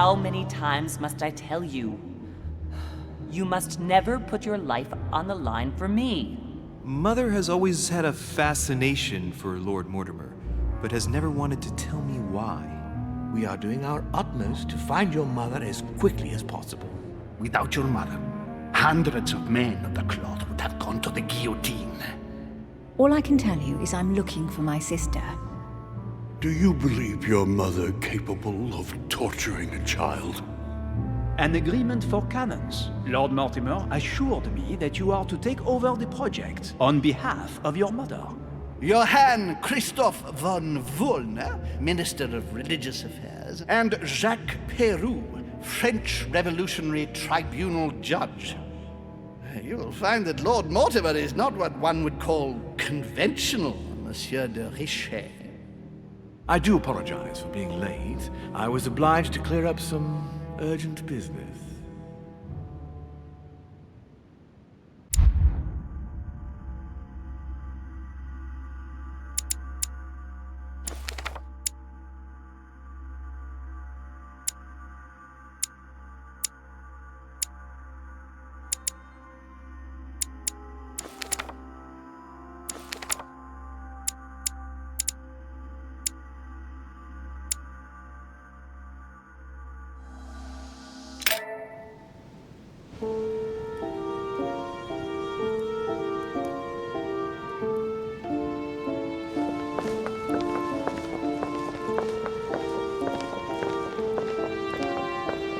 how many times must I tell you? You must never put your life on the line for me. Mother has always had a fascination for Lord Mortimer, but has never wanted to tell me why. We are doing our utmost to find your mother as quickly as possible. Without your mother, hundreds of men of the cloth would have gone to the guillotine. All I can tell you is I'm looking for my sister. Do you believe your mother capable of torturing a child? An agreement for cannons. Lord Mortimer assured me that you are to take over the project on behalf of your mother. Johann Christoph von Wollner, Minister of Religious Affairs, and Jacques Peroux, French Revolutionary Tribunal Judge. You will find that Lord Mortimer is not what one would call conventional, Monsieur de Richet. I do apologize for being late. I was obliged to clear up some urgent business.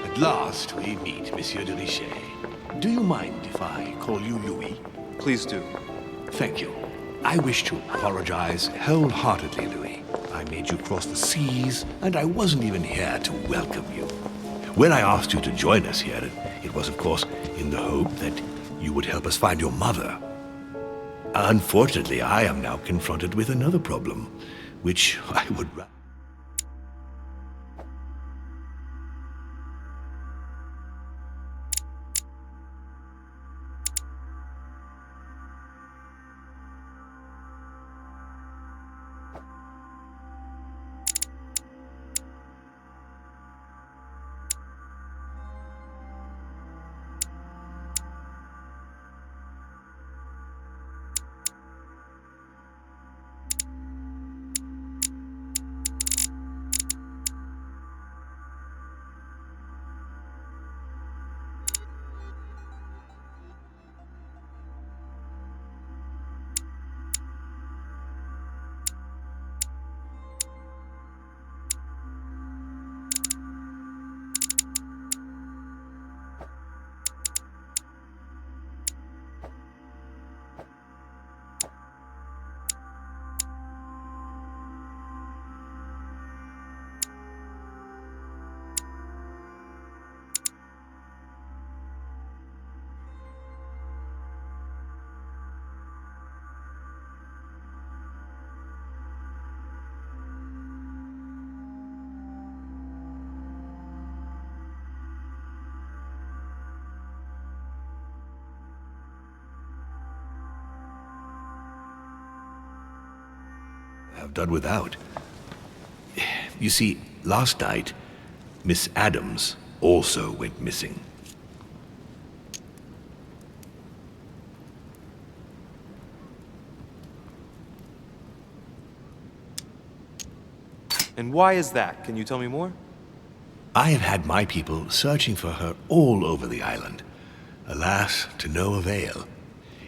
At last we meet, Monsieur de Richet. Do you mind if I call you Louis? Please do. Thank you. I wish to apologize wholeheartedly, Louis. I made you cross the seas, and I wasn't even here to welcome you. When I asked you to join us here, it was, of course, in the hope that you would help us find your mother. Unfortunately, I am now confronted with another problem, which I would rather... have done without. You see, last night, Miss Adams also went missing. And why is that? Can you tell me more? I have had my people searching for her all over the island. Alas, to no avail.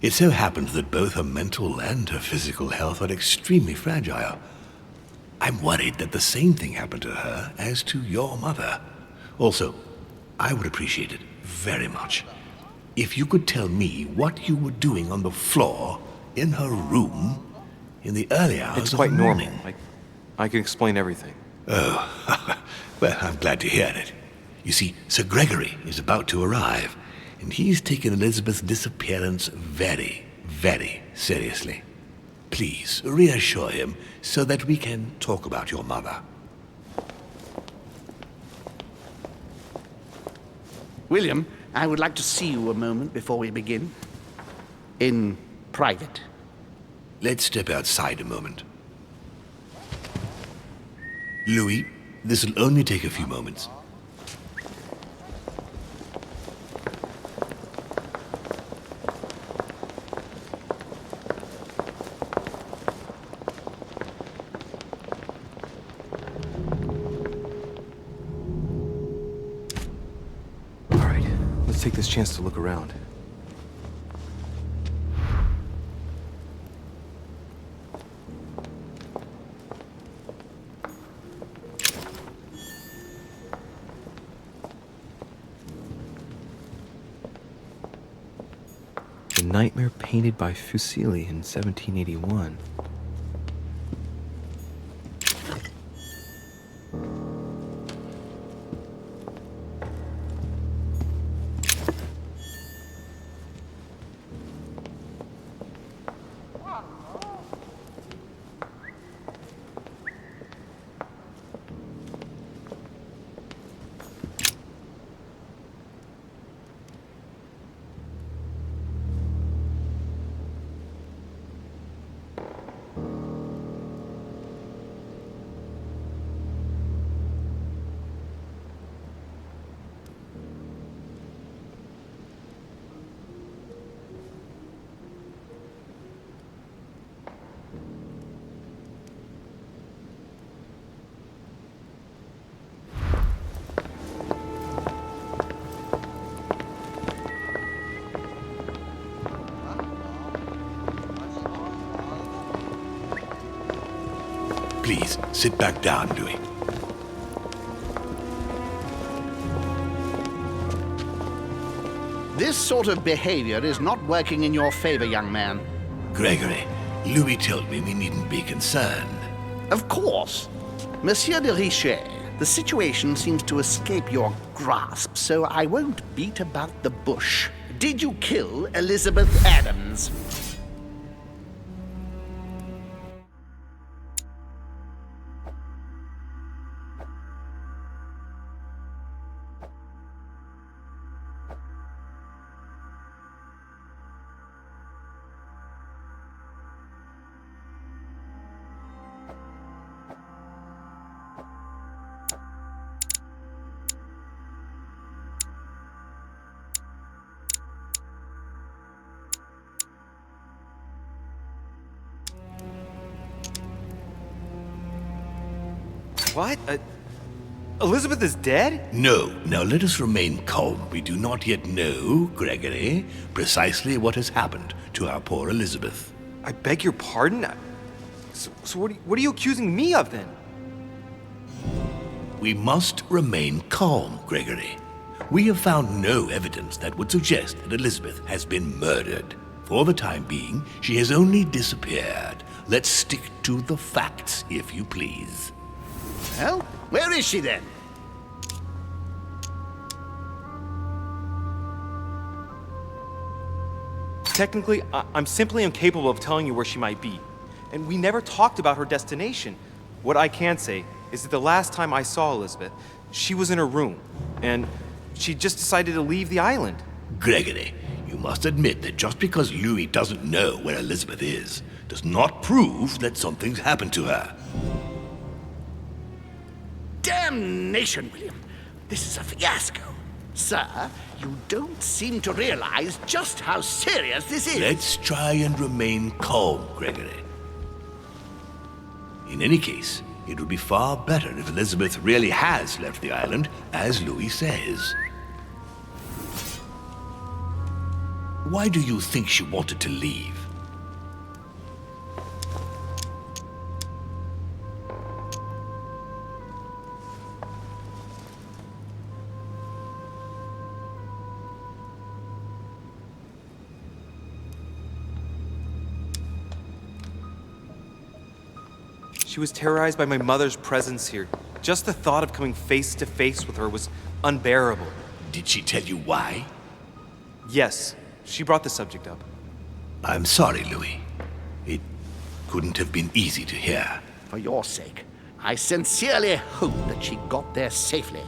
It so happens that both her mental and her physical health are extremely fragile. I'm worried that the same thing happened to her as to your mother. Also, I would appreciate it very much if you could tell me what you were doing on the floor in her room in the early hours It's of quite the morning. normal. I can explain everything. Oh, well, I'm glad to hear it. You see, Sir Gregory is about to arrive, and he's taken Elizabeth's disappearance very, very seriously. Please, reassure him so that we can talk about your mother. William, I would like to see you a moment before we begin. In private. Let's step outside a moment. Louis, this will only take a few moments. Let's take this chance to look around. The Nightmare painted by Fuseli in 1781. Please, sit back down, Louis. This sort of behavior is not working in your favor, young man. Gregory, Louis told me we needn't be concerned. Of course. Monsieur de Richet, the situation seems to escape your grasp, so I won't beat about the bush. Did you kill Elizabeth Adams? What? Elizabeth is dead? No, now let us remain calm. We do not yet know, Gregory, precisely what has happened to our poor Elizabeth. I beg your pardon? So what are you accusing me of then? We must remain calm, Gregory. We have found no evidence that would suggest that Elizabeth has been murdered. For the time being, she has only disappeared. Let's stick to the facts, if you please. Well, where is she then? Technically, I'm simply incapable of telling you where she might be. And we never talked about her destination. What I can say is that the last time I saw Elizabeth, she was in her room. And she just decided to leave the island. Gregory, you must admit that just because Louis doesn't know where Elizabeth is, does not prove that something's happened to her. Damnation, William! This is a fiasco. Sir, you don't seem to realize just how serious this is. Let's try and remain calm, Gregory. In any case, it would be far better if Elizabeth really has left the island, as Louis says. Why do you think she wanted to leave? She was terrorized by my mother's presence here. Just the thought of coming face to face with her was unbearable. Did she tell you why? Yes, she brought the subject up. I'm sorry, Louis. It couldn't have been easy to hear. For your sake, I sincerely hope that she got there safely.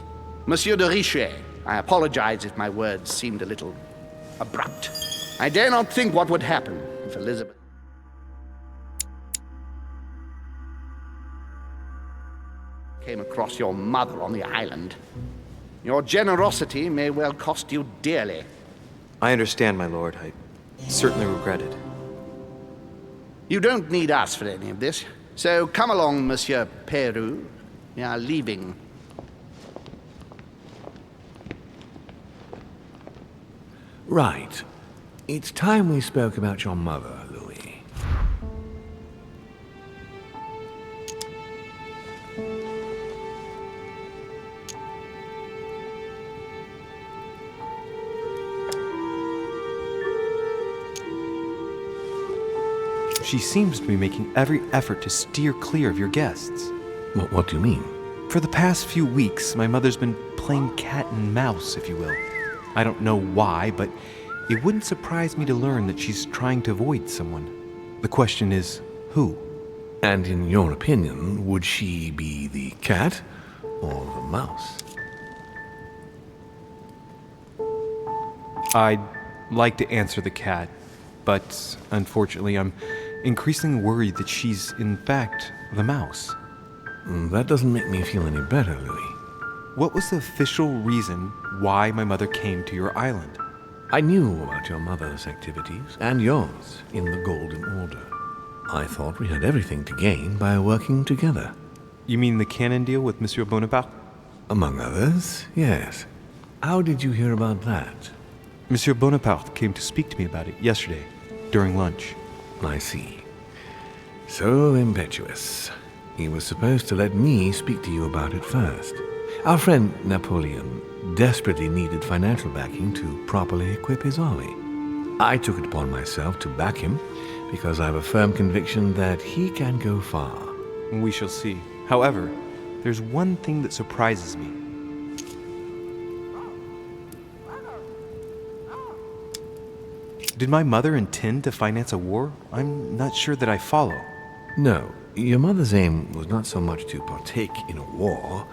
Monsieur de Richet, I apologize if my words seemed a little abrupt. I dare not think what would happen if Elizabeth came across your mother on the island. Your generosity may well cost you dearly. I understand, my lord. I certainly regret it. You don't need us for any of this. So come along, Monsieur Peru. We are leaving. Right. It's time we spoke about your mother, Louis. She seems to be making every effort to steer clear of your guests. What do you mean? For the past few weeks, my mother's been playing cat and mouse, if you will. I don't know why, but it wouldn't surprise me to learn that she's trying to avoid someone. The question is, who? And in your opinion, would she be the cat or the mouse? I'd like to answer the cat, but unfortunately I'm increasingly worried that she's in fact the mouse. That doesn't make me feel any better, Louis. What was the official reason why my mother came to your island? I knew about your mother's activities and yours in the Golden Order. I thought we had everything to gain by working together. You mean the canon deal with Monsieur Bonaparte? Among others, yes. How did you hear about that? Monsieur Bonaparte came to speak to me about it yesterday, during lunch. I see. So impetuous. He was supposed to let me speak to you about it first. Our friend Napoleon desperately needed financial backing to properly equip his army. I took it upon myself to back him because I have a firm conviction that he can go far. We shall see. However, there's one thing that surprises me. Did my mother intend to finance a war? I'm not sure that I follow. No, your mother's aim was not so much to partake in a war,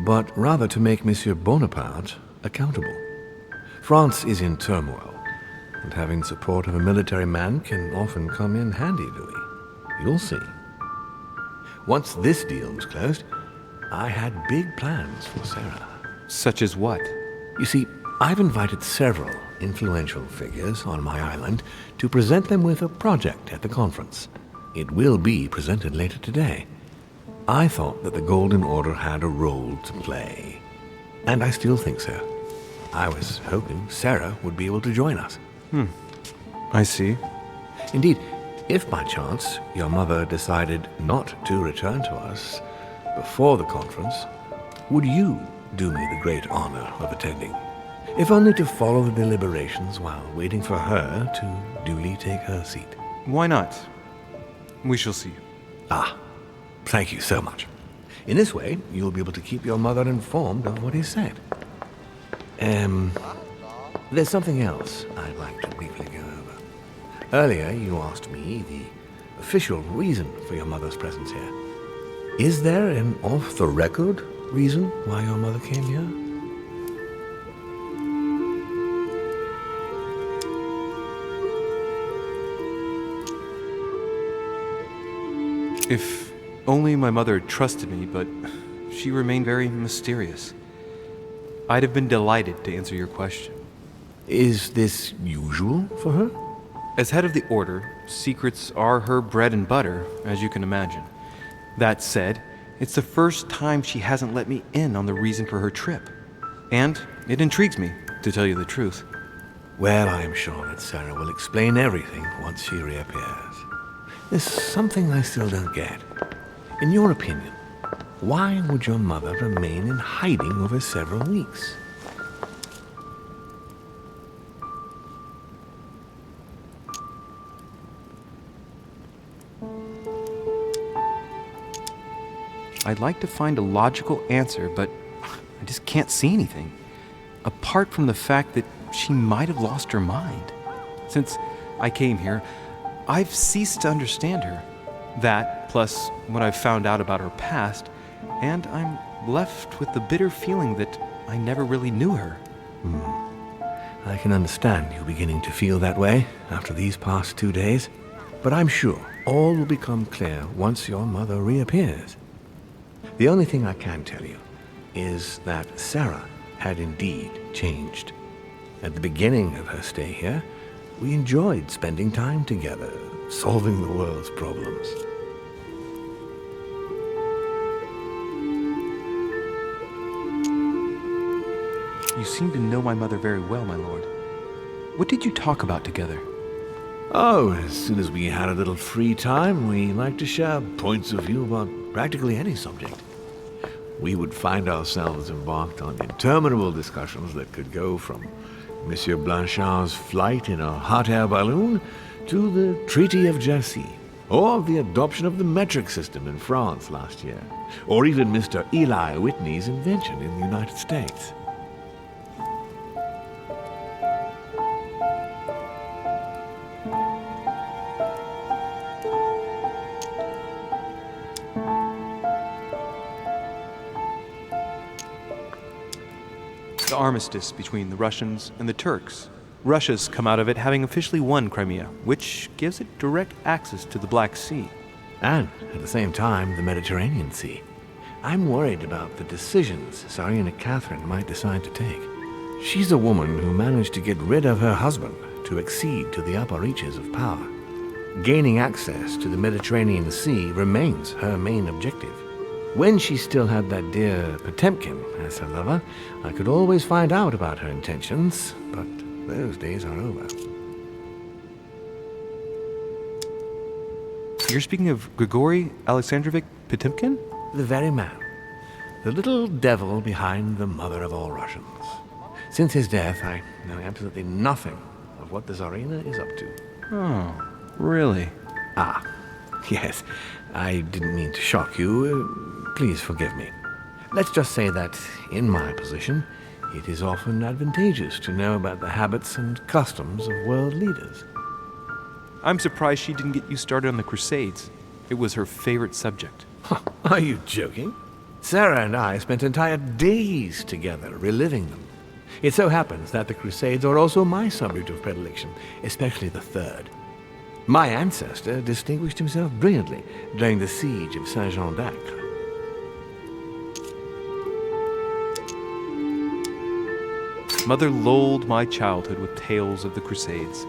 but rather to make Monsieur Bonaparte accountable. France is in turmoil, and having support of a military man can often come in handy, Louis. You'll see. Once this deal was closed, I had big plans for Sarah. Such as what? You see, I've invited several influential figures on my island to present them with a project at the conference. It will be presented later today. I thought that the Golden Order had a role to play, and I still think so. I was hoping Sarah would be able to join us. I see. Indeed, if by chance your mother decided not to return to us before the conference, would you do me the great honor of attending? If only to follow the deliberations while waiting for her to duly take her seat. Why not? We shall see. Thank you so much. In this way, you'll be able to keep your mother informed of what is said. There's something else I'd like to briefly go over. Earlier, you asked me the official reason for your mother's presence here. Is there an off-the-record reason why your mother came here? If only my mother had trusted me, but she remained very mysterious. I'd have been delighted to answer your question. Is this usual for her? As head of the Order, secrets are her bread and butter, as you can imagine. That said, it's the first time she hasn't let me in on the reason for her trip. And it intrigues me, to tell you the truth. Well, I am sure that Sarah will explain everything once she reappears. There's something I still don't get. In your opinion, why would your mother remain in hiding over several weeks? I'd like to find a logical answer, but I just can't see anything. Apart from the fact that she might have lost her mind. Since I came here, I've ceased to understand her. That, plus what I've found out about her past, and I'm left with the bitter feeling that I never really knew her. I can understand you beginning to feel that way after these past 2 days, but I'm sure all will become clear once your mother reappears. The only thing I can tell you is that Sarah had indeed changed. At the beginning of her stay here, we enjoyed spending time together, solving the world's problems. You seem to know my mother very well, my lord. What did you talk about together? Oh, as soon as we had a little free time, we liked to share points of view about practically any subject. We would find ourselves embarked on interminable discussions that could go from Monsieur Blanchard's flight in a hot air balloon to the Treaty of Jersey, or the adoption of the metric system in France last year, or even Mr. Eli Whitney's invention in the United States. The armistice between the Russians and the Turks. Russia's come out of it having officially won Crimea, which gives it direct access to the Black Sea. And, at the same time, the Mediterranean Sea. I'm worried about the decisions Tsarina Catherine might decide to take. She's a woman who managed to get rid of her husband to accede to the upper reaches of power. Gaining access to the Mediterranean Sea remains her main objective. When she still had that dear Potemkin as her lover, I could always find out about her intentions, but those days are over. You're speaking of Grigory Alexandrovich Potemkin? The very man. The little devil behind the mother of all Russians. Since his death, I know absolutely nothing of what the Tsarina is up to. Oh, really? Ah, yes. I didn't mean to shock you. Please forgive me. Let's just say that, in my position, it is often advantageous to know about the habits and customs of world leaders. I'm surprised she didn't get you started on the Crusades. It was her favorite subject. Are you joking? Sarah and I spent entire days together reliving them. It so happens that the Crusades are also my subject of predilection, especially the Third. My ancestor distinguished himself brilliantly during the siege of Saint-Jean d'Acre. Mother lulled my childhood with tales of the Crusades.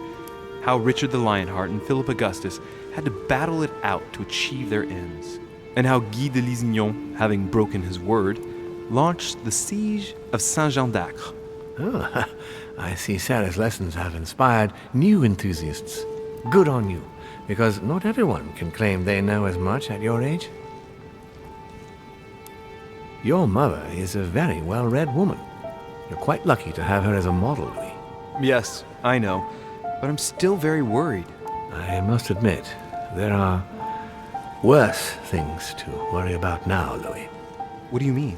How Richard the Lionheart and Philip Augustus had to battle it out to achieve their ends. And how Guy de Lusignan, having broken his word, launched the siege of Saint-Jean d'Acre. Oh, I see Sarah's lessons have inspired new enthusiasts. Good on you, because not everyone can claim they know as much at your age. Your mother is a very well-read woman. You're quite lucky to have her as a model, Louis. Yes, I know, but I'm still very worried. I must admit, there are worse things to worry about now, Louis. What do you mean?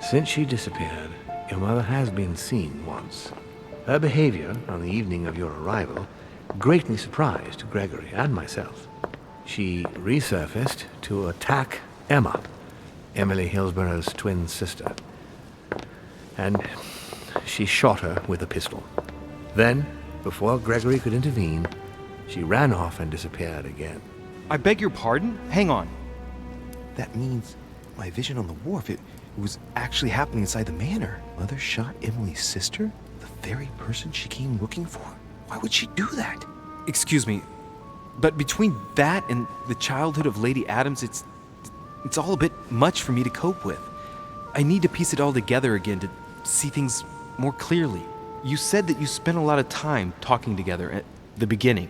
Since she disappeared, your mother has been seen once. Her behavior on the evening of your arrival greatly surprised Gregory and myself. She resurfaced to attack Emma, Emily Hillsborough's twin sister. And she shot her with a pistol. Then, before Gregory could intervene, she ran off and disappeared again. I beg your pardon? Hang on. That means my vision on the wharf, it was actually happening inside the manor. Mother shot Emily's sister? The very person she came looking for? Why would she do that? Excuse me, but between that and the childhood of Lady Adams, it's all a bit much for me to cope with. I need to piece it all together again to see things more clearly. You said that you spent a lot of time talking together at the beginning.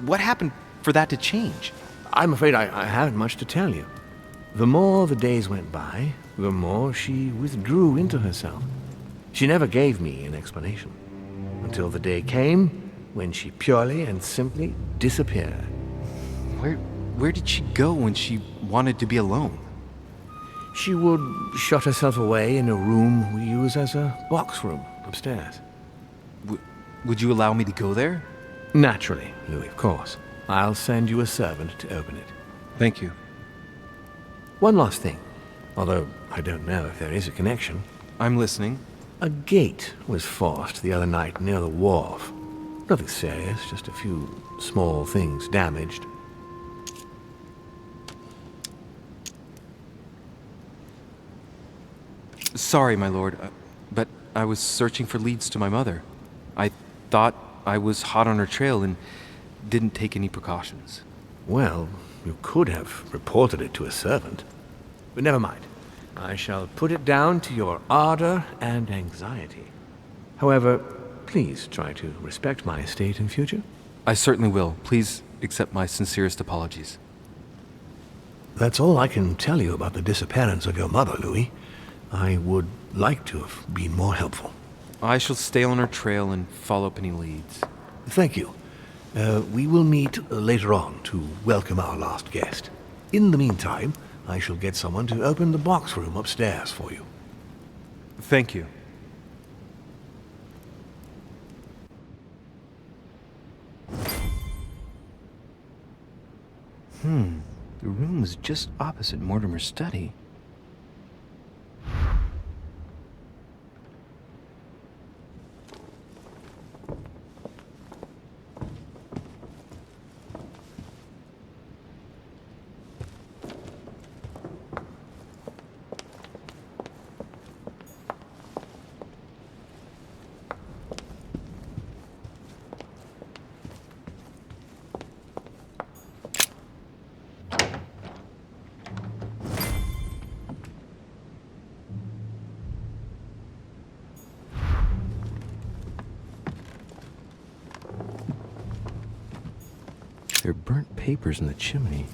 What happened for that to change? I'm afraid I haven't much to tell you. The more the days went by, the more she withdrew into herself. She never gave me an explanation, until the day came when she purely and simply disappeared. Where did she go when she wanted to be alone? She would shut herself away in a room we use as a box room upstairs. Would you allow me to go there? Naturally, Louis, of course. I'll send you a servant to open it. Thank you. One last thing, although I don't know if there is a connection. I'm listening. A gate was forced the other night near the wharf. Nothing serious, just a few small things damaged. Sorry, my lord, but I was searching for leads to my mother. I thought I was hot on her trail and didn't take any precautions. Well, you could have reported it to a servant. But never mind. I shall put it down to your ardor and anxiety. However, please try to respect my estate in future? I certainly will. Please accept my sincerest apologies. That's all I can tell you about the disappearance of your mother, Louis. I would like to have been more helpful. I shall stay on her trail and follow up any leads. Thank you. We will meet later on to welcome our last guest. In the meantime, I shall get someone to open the box room upstairs for you. Thank you. The room was just opposite Mortimer's study. There are burnt papers in the chimney.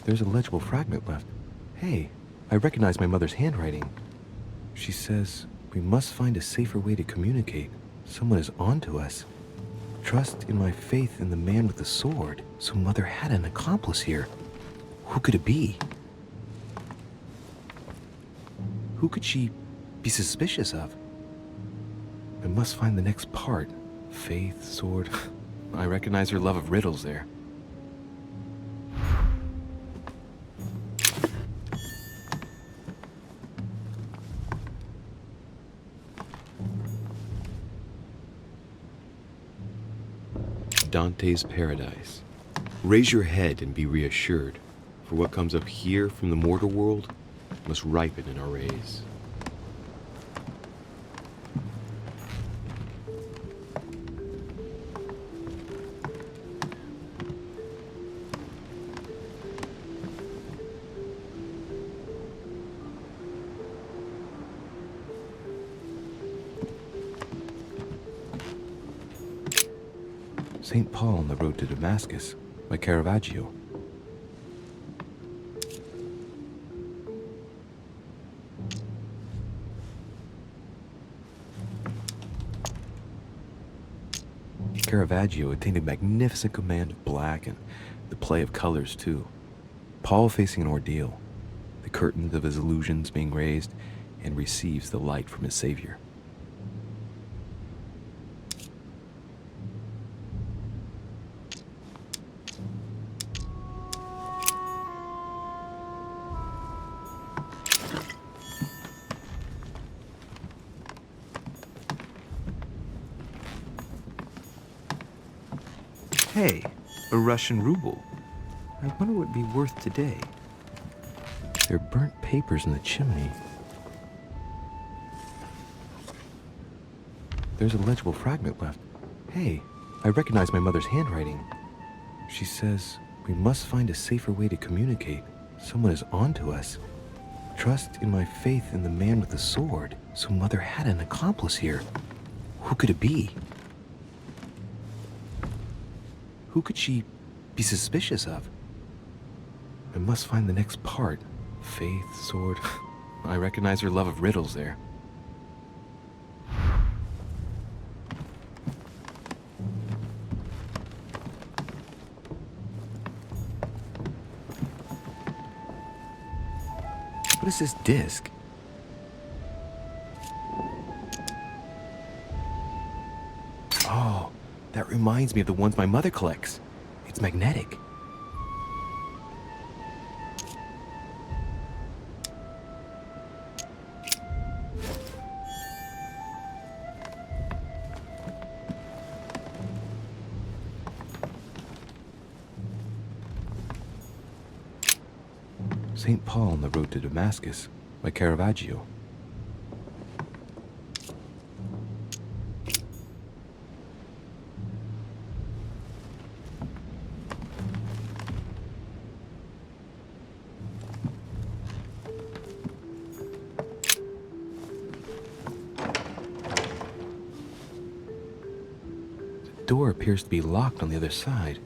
There's a legible fragment left. Hey, I recognize my mother's handwriting. She says, "We must find a safer way to communicate. Someone is on to us. Trust in my faith in the man with the sword." So Mother had an accomplice here. Who could it be? Who could she be suspicious of? I must find the next part. Faith, sword. I recognize her love of riddles there. Dante's Paradise. Raise your head and be reassured, for what comes up here from the mortal world must ripen in our rays. St. Paul on the Road to Damascus by Caravaggio. Caravaggio attained a magnificent command of black and the play of colors too. Paul facing an ordeal, the curtains of his illusions being raised, and receives the light from his Savior. Hey, a Russian ruble. I wonder what it'd be worth today. There are burnt papers in the chimney. There's a legible fragment left. Hey, I recognize my mother's handwriting. She says, "We must find a safer way to communicate. Someone is on to us. Trust in my faith in the man with the sword." So Mother had an accomplice here. Who could it be? Who could she be suspicious of? I must find the next part. Faith, sword. I recognize her love of riddles there. What is this disc? Oh, that reminds me of the ones my mother collects. It's magnetic. St. Paul on the Road to Damascus by Caravaggio. door appears to be locked on the other side.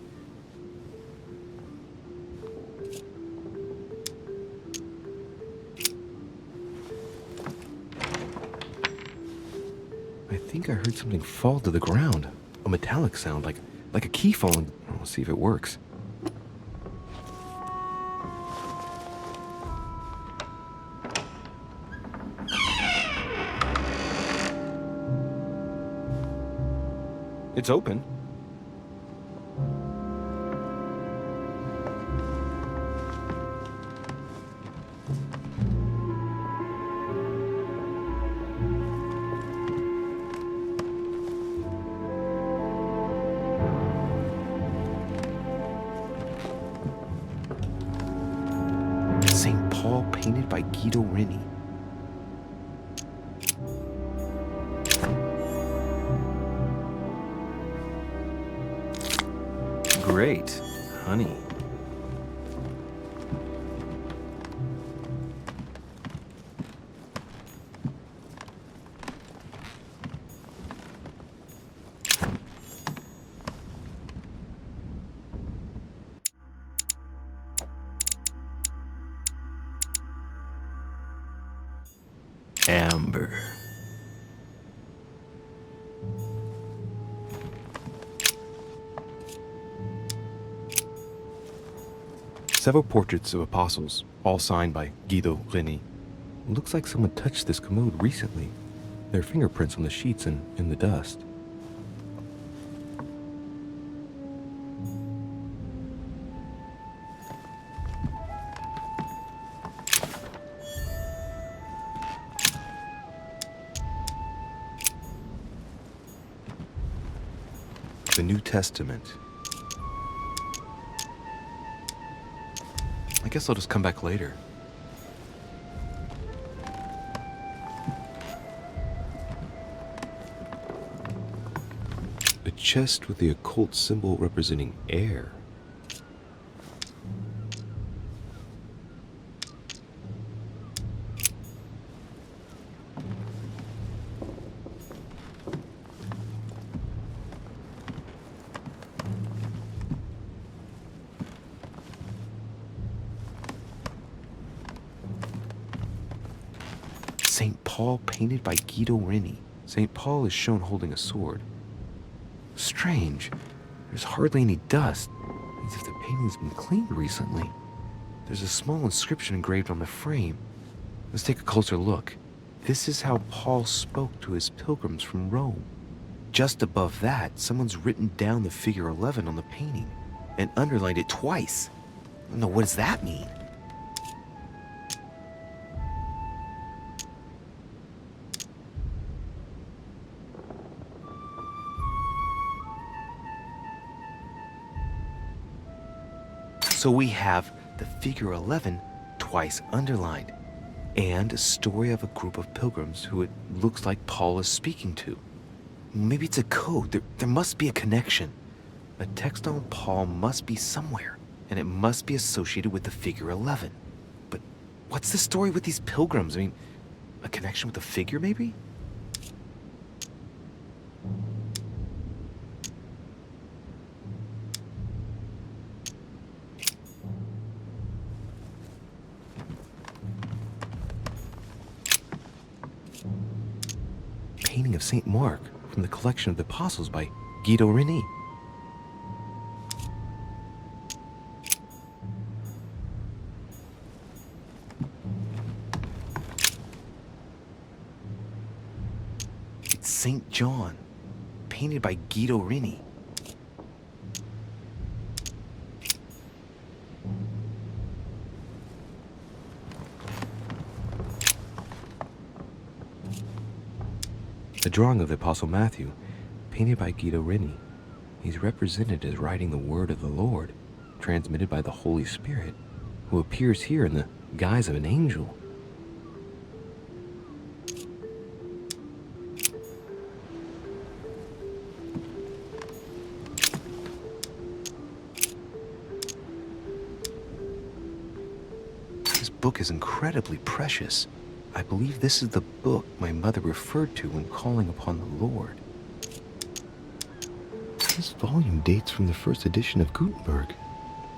I think I heard something fall to the ground. A metallic sound, like a key falling. We'll see if it works. It's open. St. Paul painted by Guido Reni. Great, honey. Amber. Several portraits of apostles, all signed by Guido Reni. Looks like someone touched this commode recently. There are fingerprints on the sheets and in the dust. The New Testament. I guess I'll just come back later. A chest with the occult symbol representing air. St. Paul painted by Guido Reni. St. Paul is shown holding a sword. Strange. There's hardly any dust. As if the painting's been cleaned recently. There's a small inscription engraved on the frame. Let's take a closer look. This is how Paul spoke to his pilgrims from Rome. Just above that, someone's written down the figure 11 on the painting and underlined it twice. No, what does that mean? So we have the figure 11 twice underlined, and a story of a group of pilgrims who it looks like Paul is speaking to. Maybe it's a code. There must be a connection. A text on Paul must be somewhere, and it must be associated with the figure 11. But what's the story with these pilgrims? I mean, a connection with the figure, maybe? Painting of St. Mark from the collection of the Apostles by Guido Reni. It's St. John, painted by Guido Reni. The drawing of the Apostle Matthew, painted by Guido Reni. He's represented as writing the word of the Lord, transmitted by the Holy Spirit, who appears here in the guise of an angel. This book is incredibly precious. I believe this is the book my mother referred to when calling upon the Lord. This volume dates from the first edition of Gutenberg.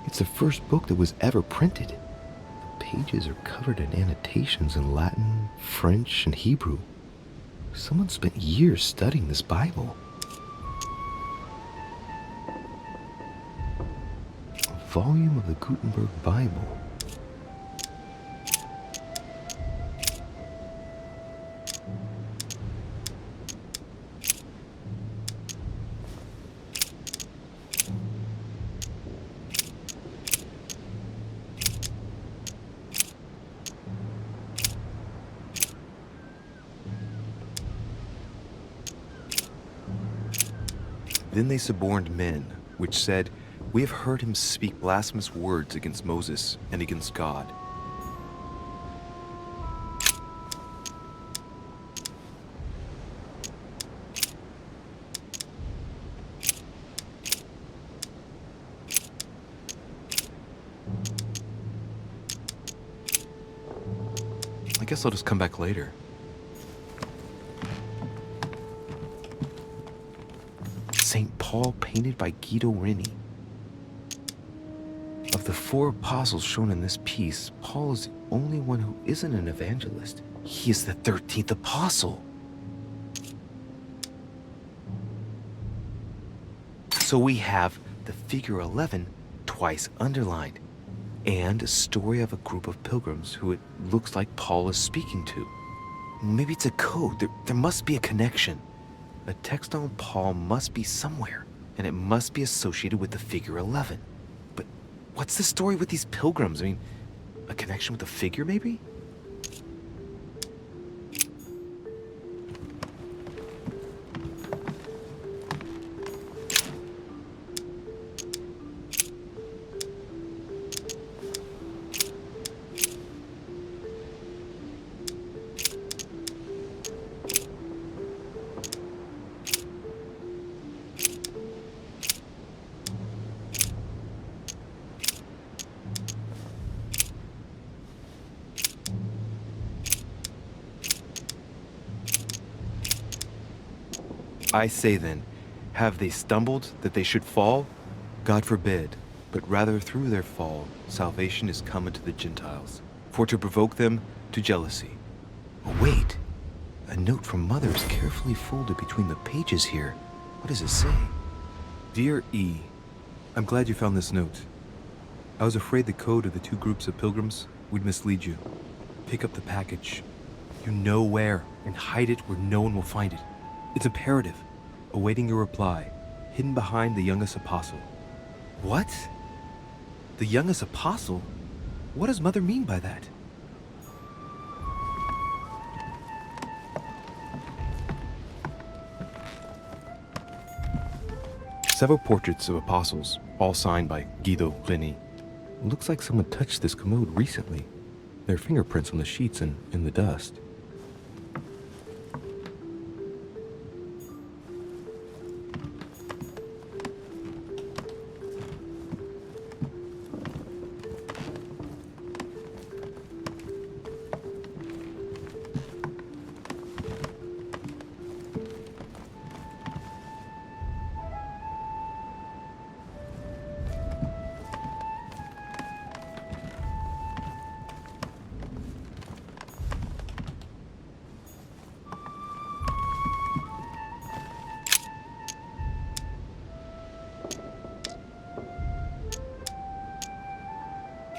It's the first book that was ever printed. The pages are covered in annotations in Latin, French, and Hebrew. Someone spent years studying this Bible. A volume of the Gutenberg Bible. Then they suborned men, which said, "We have heard him speak blasphemous words against Moses and against God." I guess I'll just come back later. St. Paul painted by Guido Reni. Of the 4 apostles shown in this piece, Paul is the only one who isn't an evangelist. He is the 13th apostle. So we have the figure 11 twice underlined, and a story of a group of pilgrims who it looks like Paul is speaking to. Maybe it's a code. There must be a connection. A text on Paul must be somewhere, and it must be associated with the figure 11. But what's the story with these pilgrims? I mean, a connection with the figure, maybe? I say then, have they stumbled that they should fall? God forbid, but rather through their fall, salvation is come unto the Gentiles, for to provoke them to jealousy. Oh, wait, a note from Mother is carefully folded between the pages here. What does it say? Dear E, I'm glad you found this note. I was afraid the code of the 2 groups of pilgrims would mislead you. Pick up the package. You know where, and hide it where no one will find it. It's imperative. Awaiting your reply, hidden behind the youngest apostle. What? The youngest apostle? What does Mother mean by that? Several portraits of apostles, all signed by Guido Reni. Looks like someone touched this commode recently. There are fingerprints on the sheets and in the dust.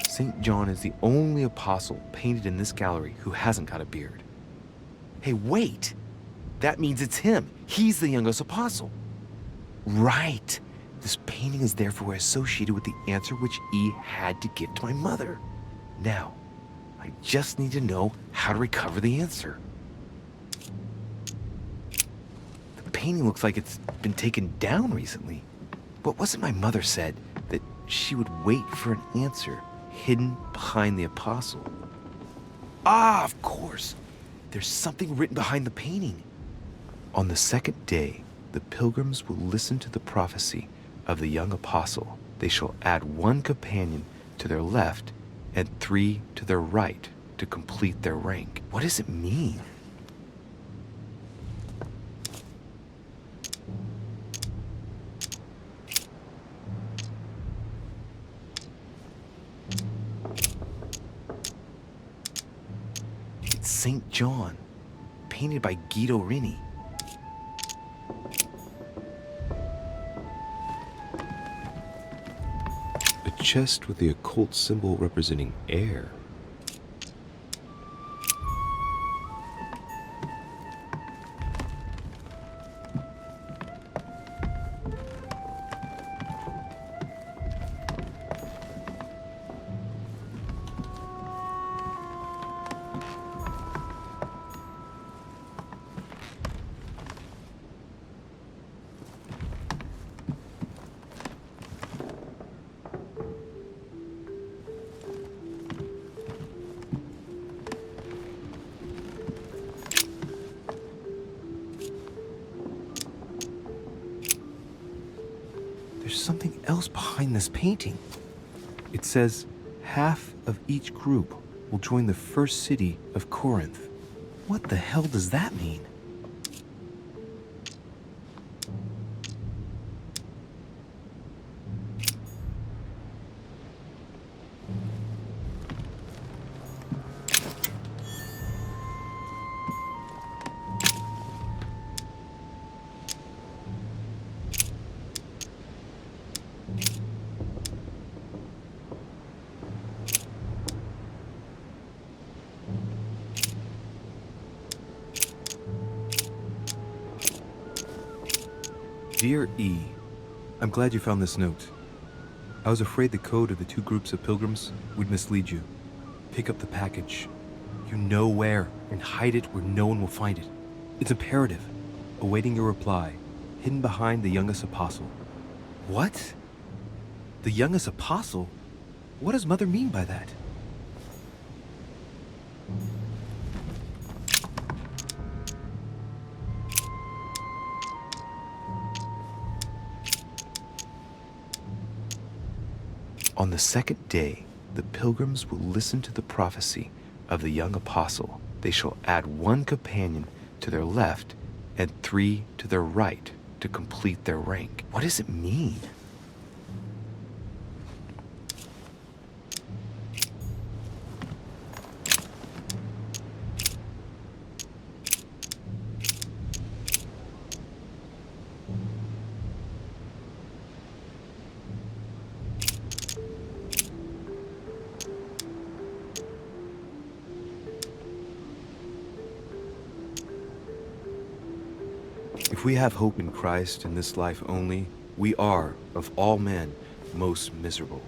St. John is the only apostle painted in this gallery who hasn't got a beard. Hey, wait! That means it's him. He's the youngest apostle. Right. This painting is therefore associated with the answer which E had to give to my mother. Now, I just need to know how to recover the answer. The painting looks like it's been taken down recently. But wasn't my mother said that she would wait for an answer hidden behind the apostle? Ah, of course. There's something written behind the painting. On the 2nd day, the pilgrims will listen to the prophecy of the young apostle. They shall add 1 companion to their left and 3 to their right to complete their rank. What does it mean? John, painted by Guido Rini. A chest with the occult symbol representing air. There's something else behind this painting. It says, half of each group will join the first city of Corinth. What the hell does that mean? Dear E, I'm glad you found this note. I was afraid the code of the two groups of pilgrims would mislead you. Pick up the package. You know where, and hide it where no one will find it. It's imperative. Awaiting your reply, hidden behind the youngest apostle. What? The youngest apostle? What does Mother mean by that? On the second day, the pilgrims will listen to the prophecy of the young apostle. They shall add one companion to their left and 3 to their right to complete their rank. What does it mean? If we have hope in Christ in this life only, we are, of all men, most miserable.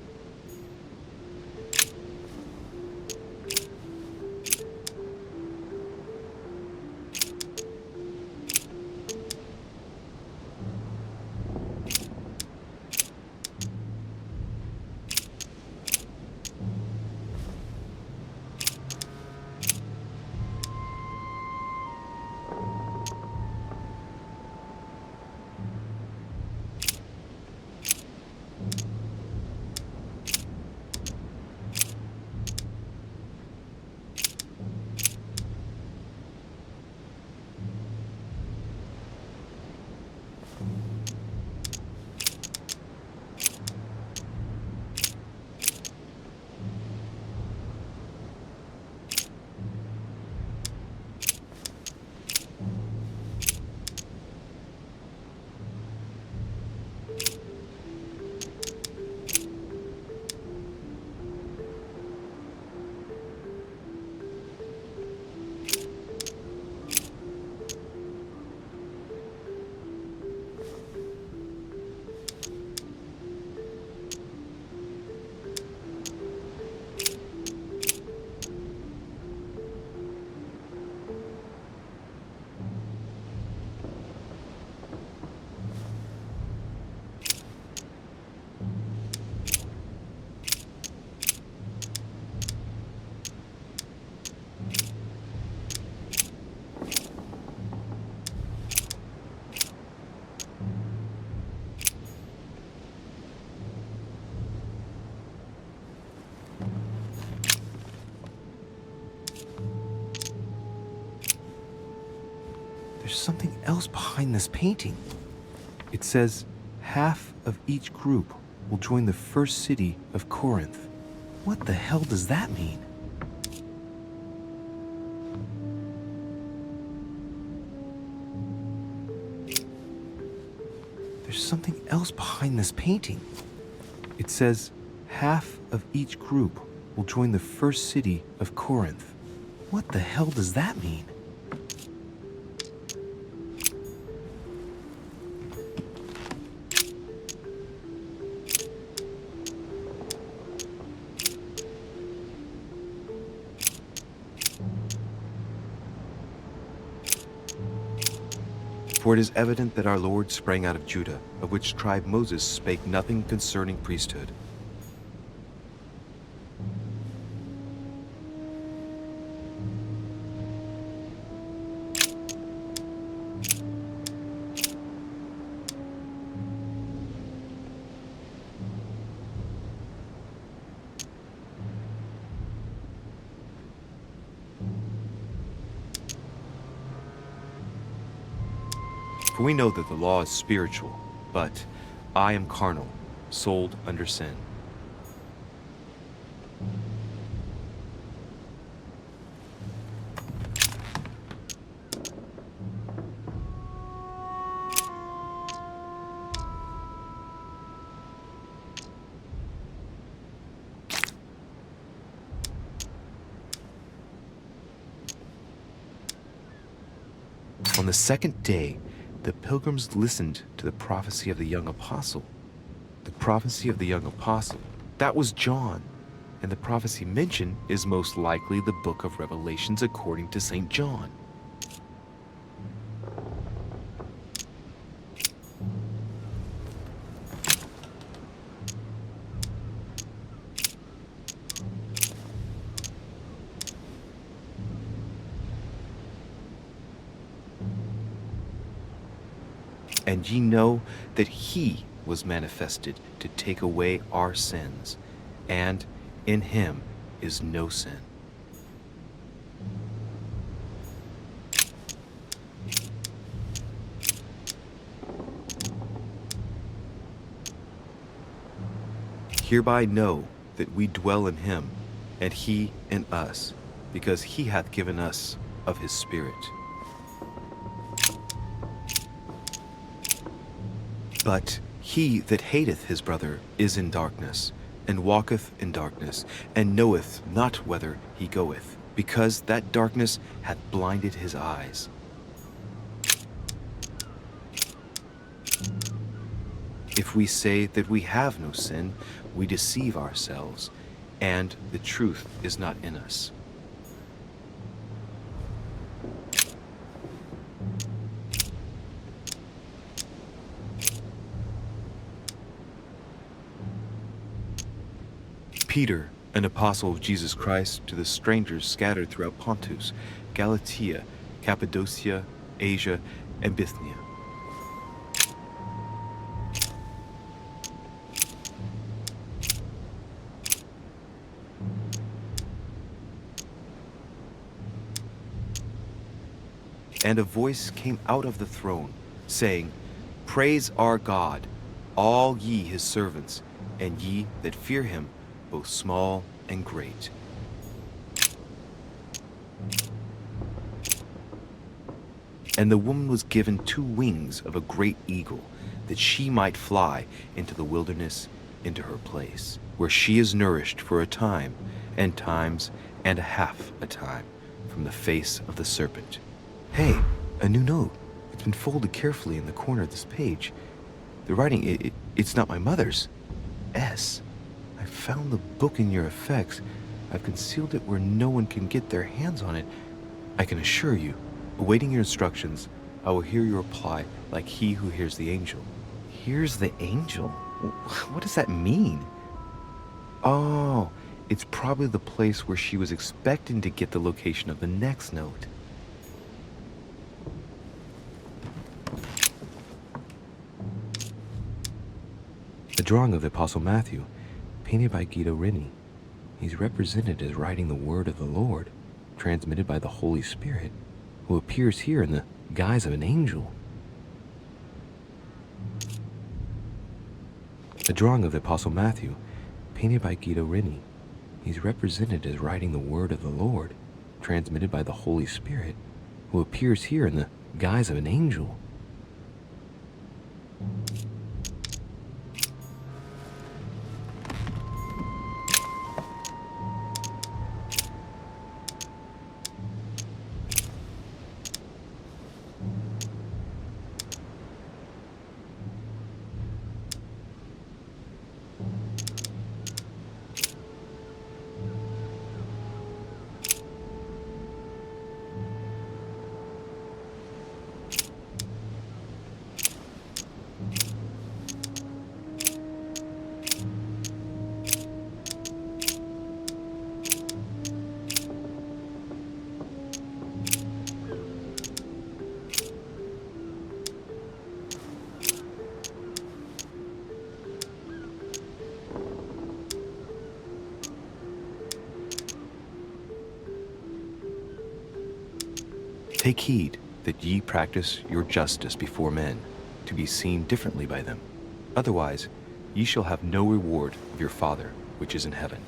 There's something else behind this painting. It says, half of each group will join the first city of Corinth. What the hell does that mean? There's something else behind this painting. It says, half of each group will join the first city of Corinth. What the hell does that mean? For it is evident that our Lord sprang out of Judah, of which tribe Moses spake nothing concerning priesthood. For we know that the law is spiritual, but I am carnal, sold under sin. On the second day, the pilgrims listened to the prophecy of the young apostle. The prophecy of the young apostle, that was John. And the prophecy mentioned is most likely the book of Revelations according to St. John. And ye know that he was manifested to take away our sins, and in him is no sin. Hereby know that we dwell in him, and he in us, because he hath given us of his Spirit. But he that hateth his brother is in darkness, and walketh in darkness, and knoweth not whither he goeth, because that darkness hath blinded his eyes. If we say that we have no sin, we deceive ourselves, and the truth is not in us. Peter, an apostle of Jesus Christ, to the strangers scattered throughout Pontus, Galatia, Cappadocia, Asia, and Bithynia. And a voice came out of the throne, saying, Praise our God, all ye his servants, and ye that fear him, both small and great. And the woman was given 2 wings of a great eagle, that she might fly into the wilderness, into her place, where she is nourished for a time, and times and a half a time, from the face of the serpent. Hey, a new note. It's been folded carefully in the corner of this page. The writing, it's not my mother's. S. I found the book in your effects. I've concealed it where no one can get their hands on it. I can assure you, awaiting your instructions, I will hear your reply like he who hears the angel. Hears the angel? What does that mean? Oh, it's probably the place where she was expecting to get the location of the next note. A drawing of the Apostle Matthew, painted by Guido Reni. He's represented as writing the word of the Lord, transmitted by the Holy Spirit, who appears here in the guise of an angel. A drawing of the Apostle Matthew, painted by Guido Reni. He's represented as writing the word of the Lord, transmitted by the Holy Spirit, who appears here in the guise of an angel. Take heed that ye practice your justice before men, to be seen differently by them. Otherwise, ye shall have no reward of your Father which is in heaven.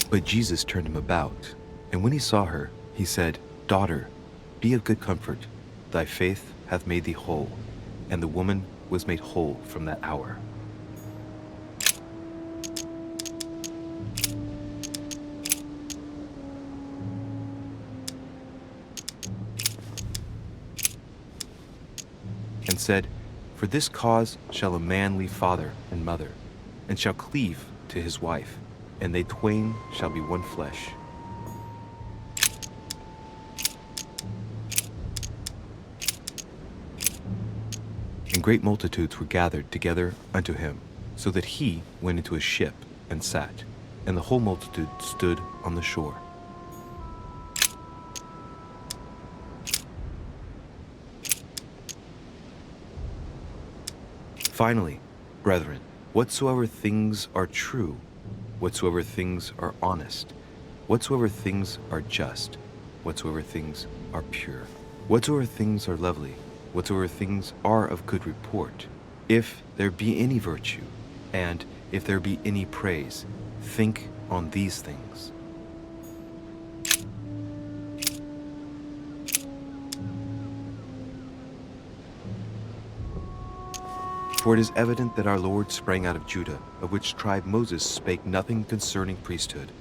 But Jesus turned him about, and when he saw her, he said, Daughter, be of good comfort, thy faith hath made thee whole. And the woman was made whole from that hour. And said, For this cause shall a man leave father and mother, and shall cleave to his wife, and they twain shall be one flesh. And great multitudes were gathered together unto him, so that he went into a ship and sat, and the whole multitude stood on the shore. Finally, brethren, whatsoever things are true, whatsoever things are honest, whatsoever things are just, whatsoever things are pure, whatsoever things are lovely, whatsoever things are of good report, if there be any virtue, and if there be any praise, think on these things. For it is evident that our Lord sprang out of Judah, of which tribe Moses spake nothing concerning priesthood.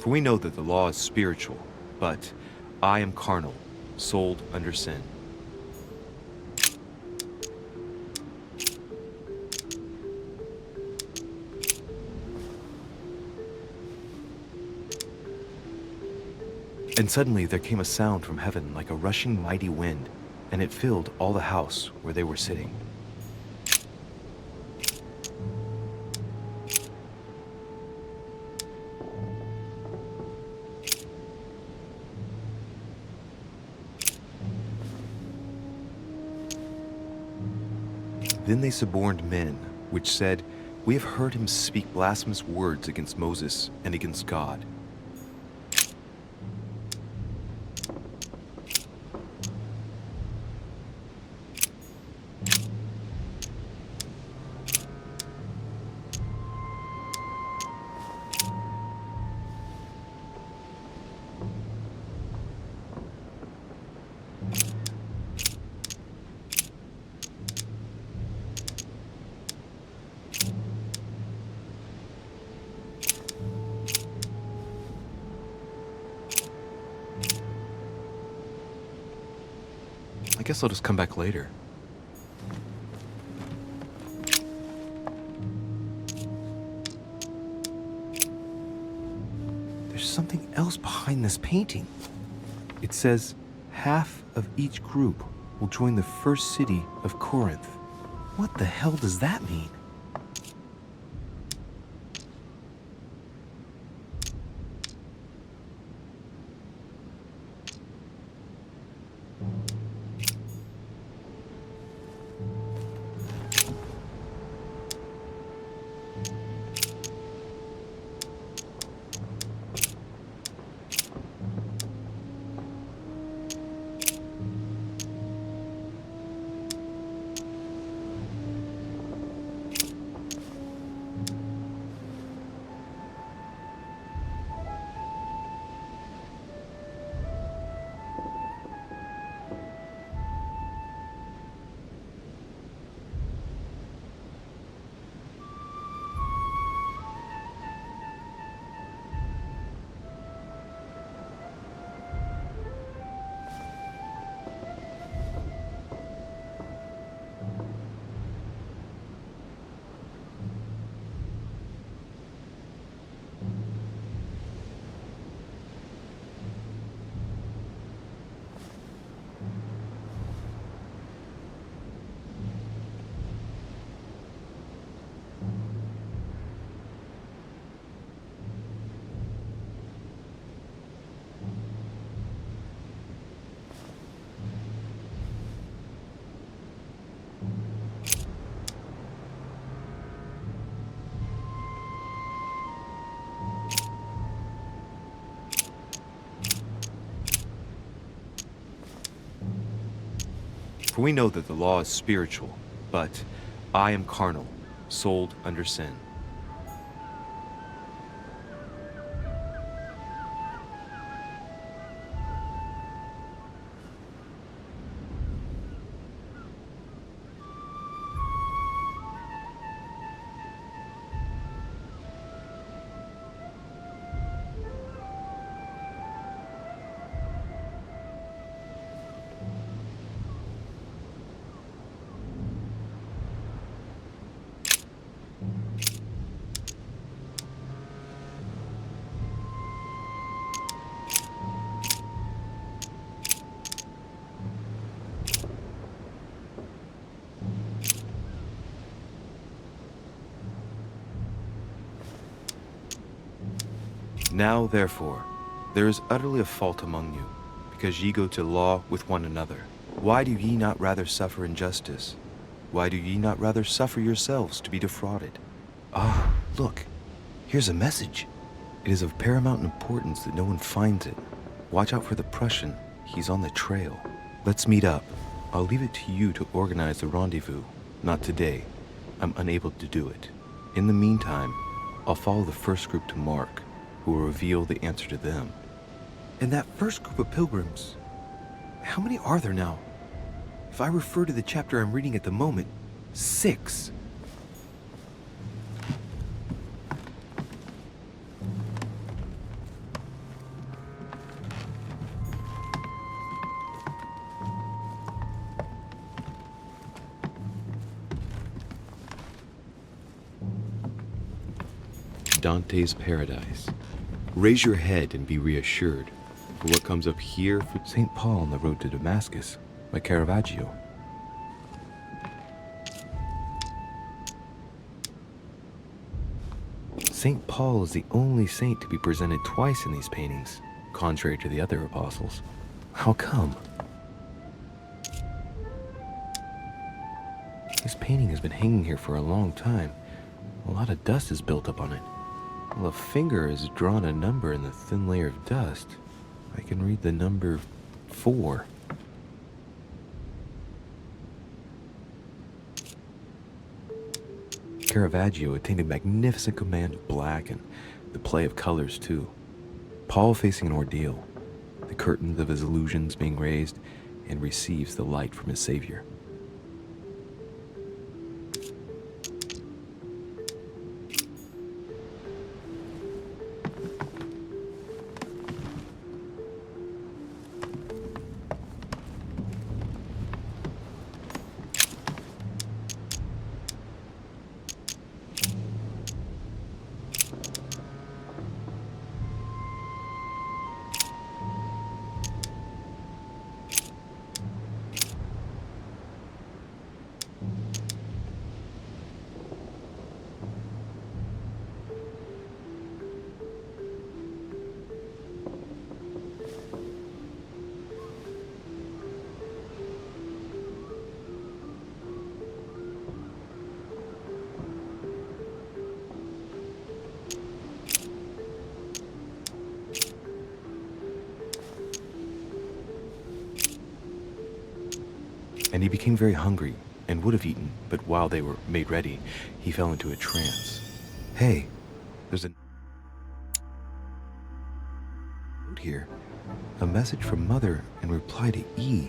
For we know that the law is spiritual, but I am carnal, sold under sin. And suddenly there came a sound from heaven like a rushing mighty wind, and it filled all the house where they were sitting. Then they suborned men, which said, We have heard him speak blasphemous words against Moses and against God. I guess I'll just come back later. There's something else behind this painting. It says, half of each group will join the first city of Corinth. What the hell does that mean? For we know that the law is spiritual, but I am carnal, sold under sin. Now, therefore, there is utterly a fault among you, because ye go to law with one another. Why do ye not rather suffer injustice? Why do ye not rather suffer yourselves to be defrauded? Ah, look, here's a message. It is of paramount importance that no one finds it. Watch out for the Prussian. He's on the trail. Let's meet up. I'll leave it to you to organize the rendezvous. Not today. I'm unable to do it. In the meantime, I'll follow the first group to Mark, who will reveal the answer to them. And that first group of pilgrims, how many are there now? If I refer to the chapter I'm reading at the moment, 6. Dante's Paradise. Raise your head and be reassured, for what comes up here for St. Paul on the road to Damascus by Caravaggio. St. Paul is the only saint to be presented twice in these paintings, contrary to the other apostles. How come? This painting has been hanging here for a long time. A lot of dust is built up on it. Well, a finger has drawn a number in the thin layer of dust. I can read the number 4. Caravaggio attained a magnificent command of black and the play of colors too. Paul facing an ordeal, the curtains of his illusions being raised, and receives the light from his Savior. And he became very hungry and would have eaten, but while they were made ready, he fell into a trance. Hey, there's a note here. A message from Mother in reply to E.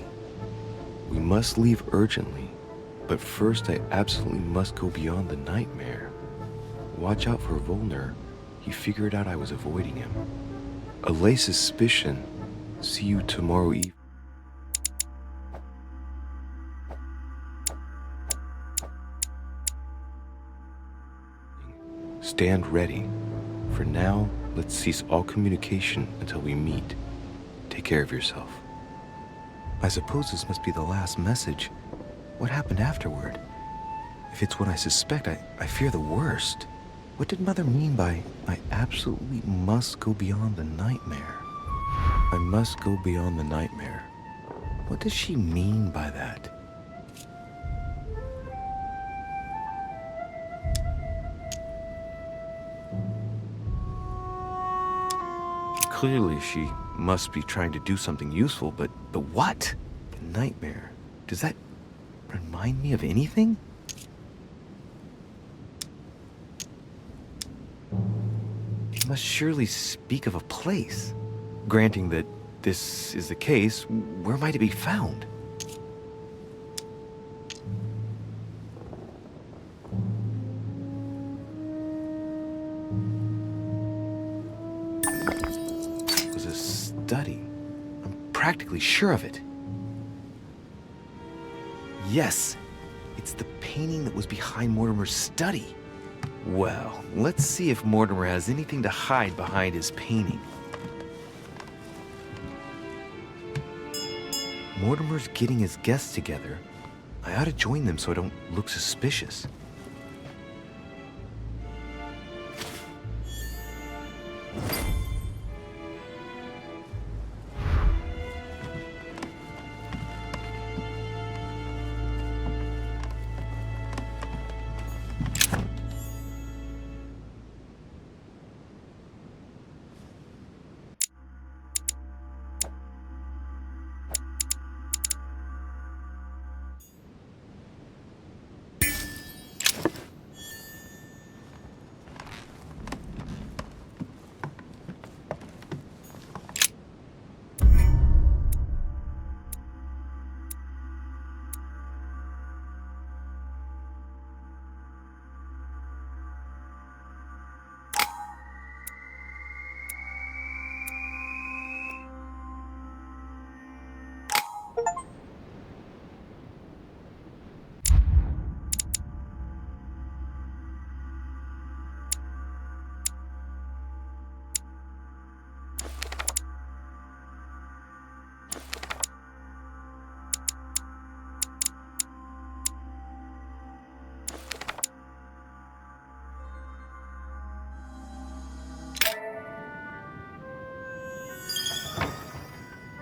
We must leave urgently, but first I absolutely must go beyond the nightmare. Watch out for Volner. He figured out I was avoiding him. Allay suspicion. See you tomorrow evening. Stand ready. For now, let's cease all communication until we meet. Take care of yourself. I suppose this must be the last message. What happened afterward? If it's what I suspect, I fear the worst. What did Mother mean by, I absolutely must go beyond the nightmare? I must go beyond the nightmare. What does she mean by that? Clearly, she must be trying to do something useful, but the what? The nightmare. Does that remind me of anything? It must surely speak of a place. Granting that this is the case, where might it be found? It was a study. I'm practically sure of it. Yes, it's the painting that was behind Mortimer's study. Well, let's see if Mortimer has anything to hide behind his painting. Mortimer's getting his guests together. I ought to join them so I don't look suspicious.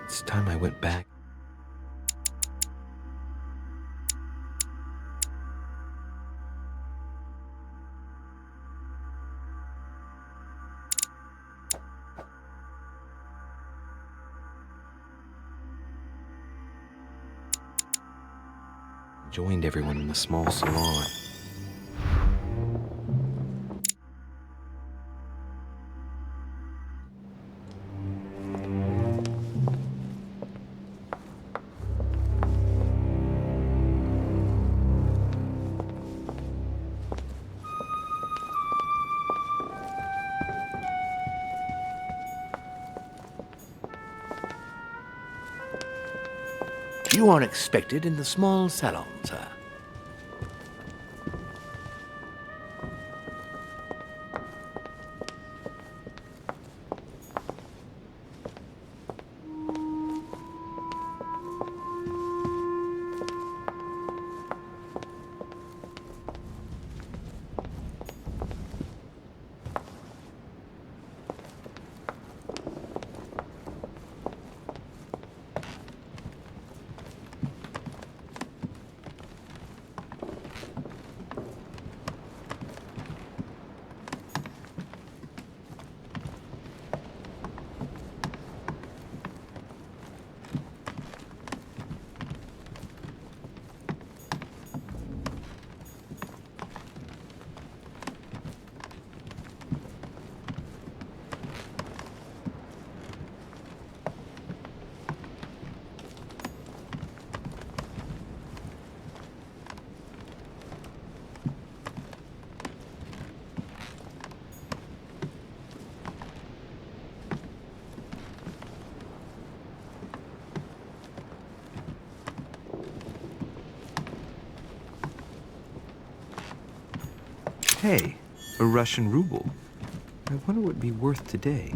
It's time I went back. Joined everyone in the small salon. You are expected in the small salon, sir. Hey, a Russian ruble. I wonder what it'd be worth today.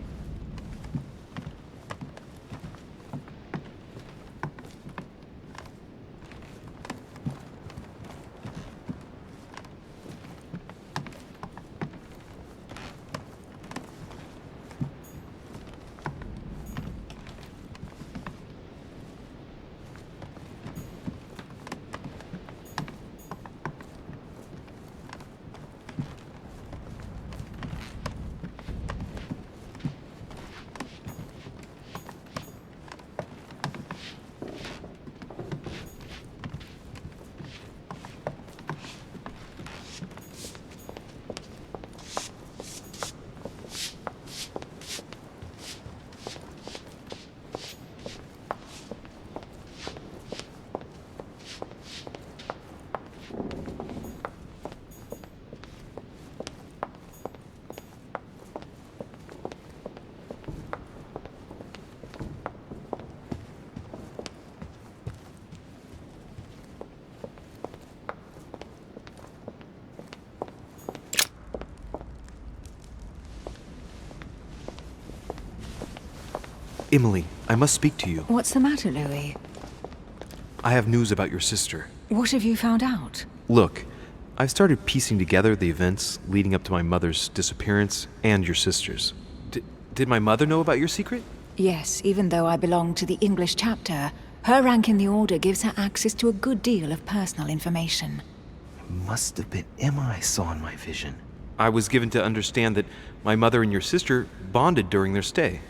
Emily, I must speak to you. What's the matter, Louis? I have news about your sister. What have you found out? Look, I've started piecing together the events leading up to my mother's disappearance and your sister's. Did my mother know about your secret? Yes, even though I belong to the English chapter, her rank in the Order gives her access to a good deal of personal information. Must have been Emma I saw in my vision. I was given to understand that my mother and your sister bonded during their stay.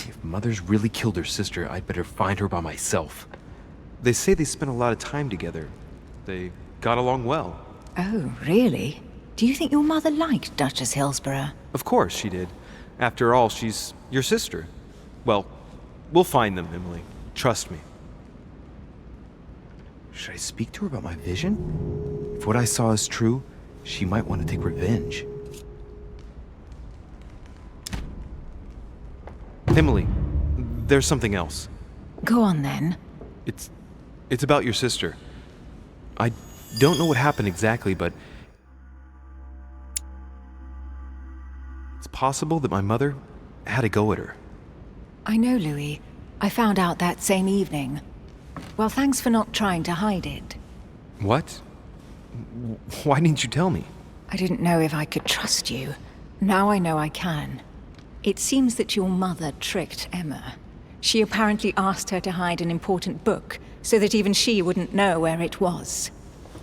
If Mother's really killed her sister, I'd better find her by myself. They say they spent a lot of time together. They got along well. Oh, really? Do you think your mother liked Duchess Hillsborough? Of course she did. After all, she's your sister. Well, we'll find them, Emily. Trust me. Should I speak to her about my vision? If what I saw is true, she might want to take revenge. Emily, there's something else. Go on, then. It's about your sister. I don't know what happened exactly, but it's possible that my mother had a go at her. I know, Louis. I found out that same evening. Well, thanks for not trying to hide it. What? Why didn't you tell me? I didn't know if I could trust you. Now I know I can. It seems that your mother tricked Emma. She apparently asked her to hide an important book, so that even she wouldn't know where it was.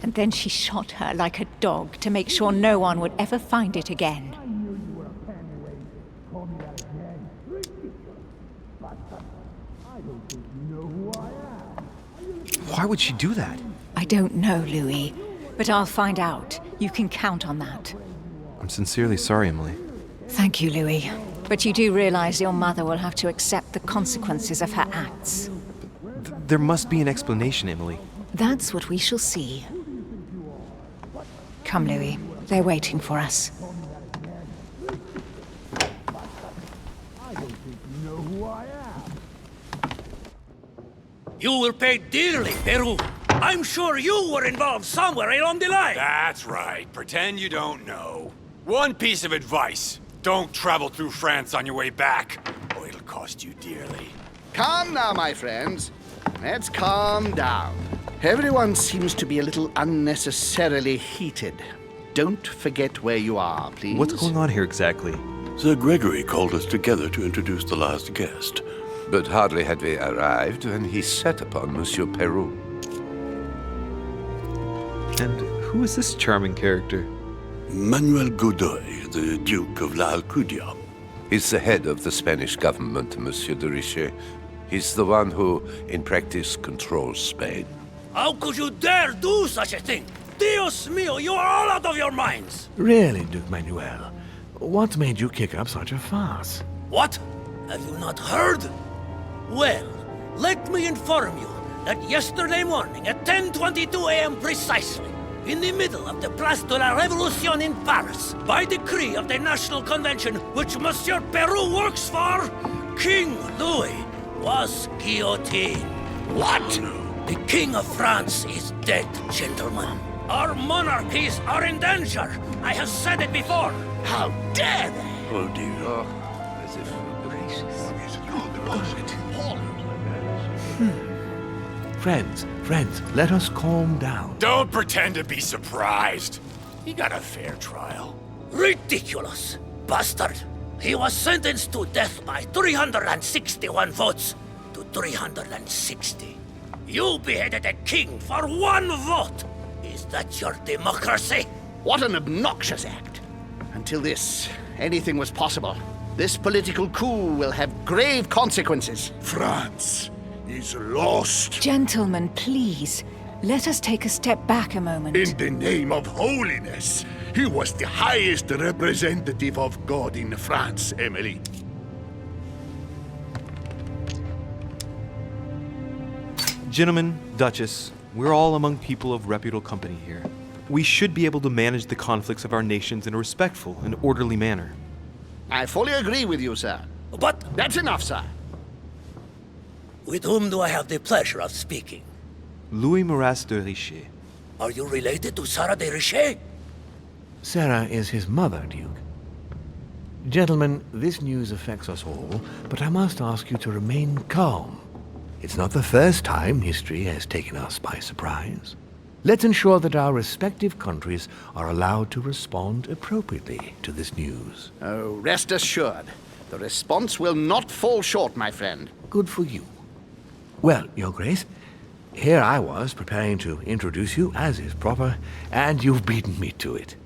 And then she shot her like a dog to make sure no one would ever find it again. Why would she do that? I don't know, Louis, but I'll find out. You can count on that. I'm sincerely sorry, Emily. Thank you, Louis. But you do realize your mother will have to accept the consequences of her acts. There must be an explanation, Emily. That's what we shall see. Come, Louis. They're waiting for us. You will pay dearly, Peru. I'm sure you were involved somewhere along the line. That's right. Pretend you don't know. One piece of advice. Don't travel through France on your way back, or it'll cost you dearly. Calm now, my friends. Let's calm down. Everyone seems to be a little unnecessarily heated. Don't forget where you are, please. What's going on here exactly? Sir Gregory called us together to introduce the last guest. But hardly had we arrived when he set upon Monsieur Peru. And who is this charming character? Manuel Godoy, the Duke of La Alcudia. He's the head of the Spanish government, Monsieur de Richet. He's the one who, in practice, controls Spain. How could you dare do such a thing? Dios mío, you are all out of your minds! Really, Duke Manuel? What made you kick up such a fuss? What? Have you not heard? Well, let me inform you that yesterday morning at 10:22 a.m. precisely, in the middle of the Place de la Révolution in Paris, by decree of the National Convention which Monsieur Peru works for, King Louis was guillotined. What? The King of France is dead, gentlemen. Our monarchies are in danger. I have said it before. How dare they? Oh, dear. Oh, as if Friends, let us calm down. Don't pretend to be surprised. He got a fair trial. Ridiculous! Bastard! He was sentenced to death by 361 votes to 360. You beheaded a king for one vote! Is that your democracy? What an obnoxious act. Until this, anything was possible. This political coup will have grave consequences. France is lost. Gentlemen, please. Let us take a step back a moment. In the name of holiness. He was the highest representative of God in France, Emily. Gentlemen, Duchess, we're all among people of reputable company here. We should be able to manage the conflicts of our nations in a respectful and orderly manner. I fully agree with you, sir. But That's enough, sir. with whom do I have the pleasure of speaking? Louis Maras de Richer. Are you related to Sarah de Richer? Sarah is his mother, Duke. Gentlemen, this news affects us all, but I must ask you to remain calm. It's not the first time history has taken us by surprise. Let's ensure that our respective countries are allowed to respond appropriately to this news. Oh, rest assured. The response will not fall short, my friend. Good for you. Well, Your Grace, here I was preparing to introduce you as is proper, and you've beaten me to it.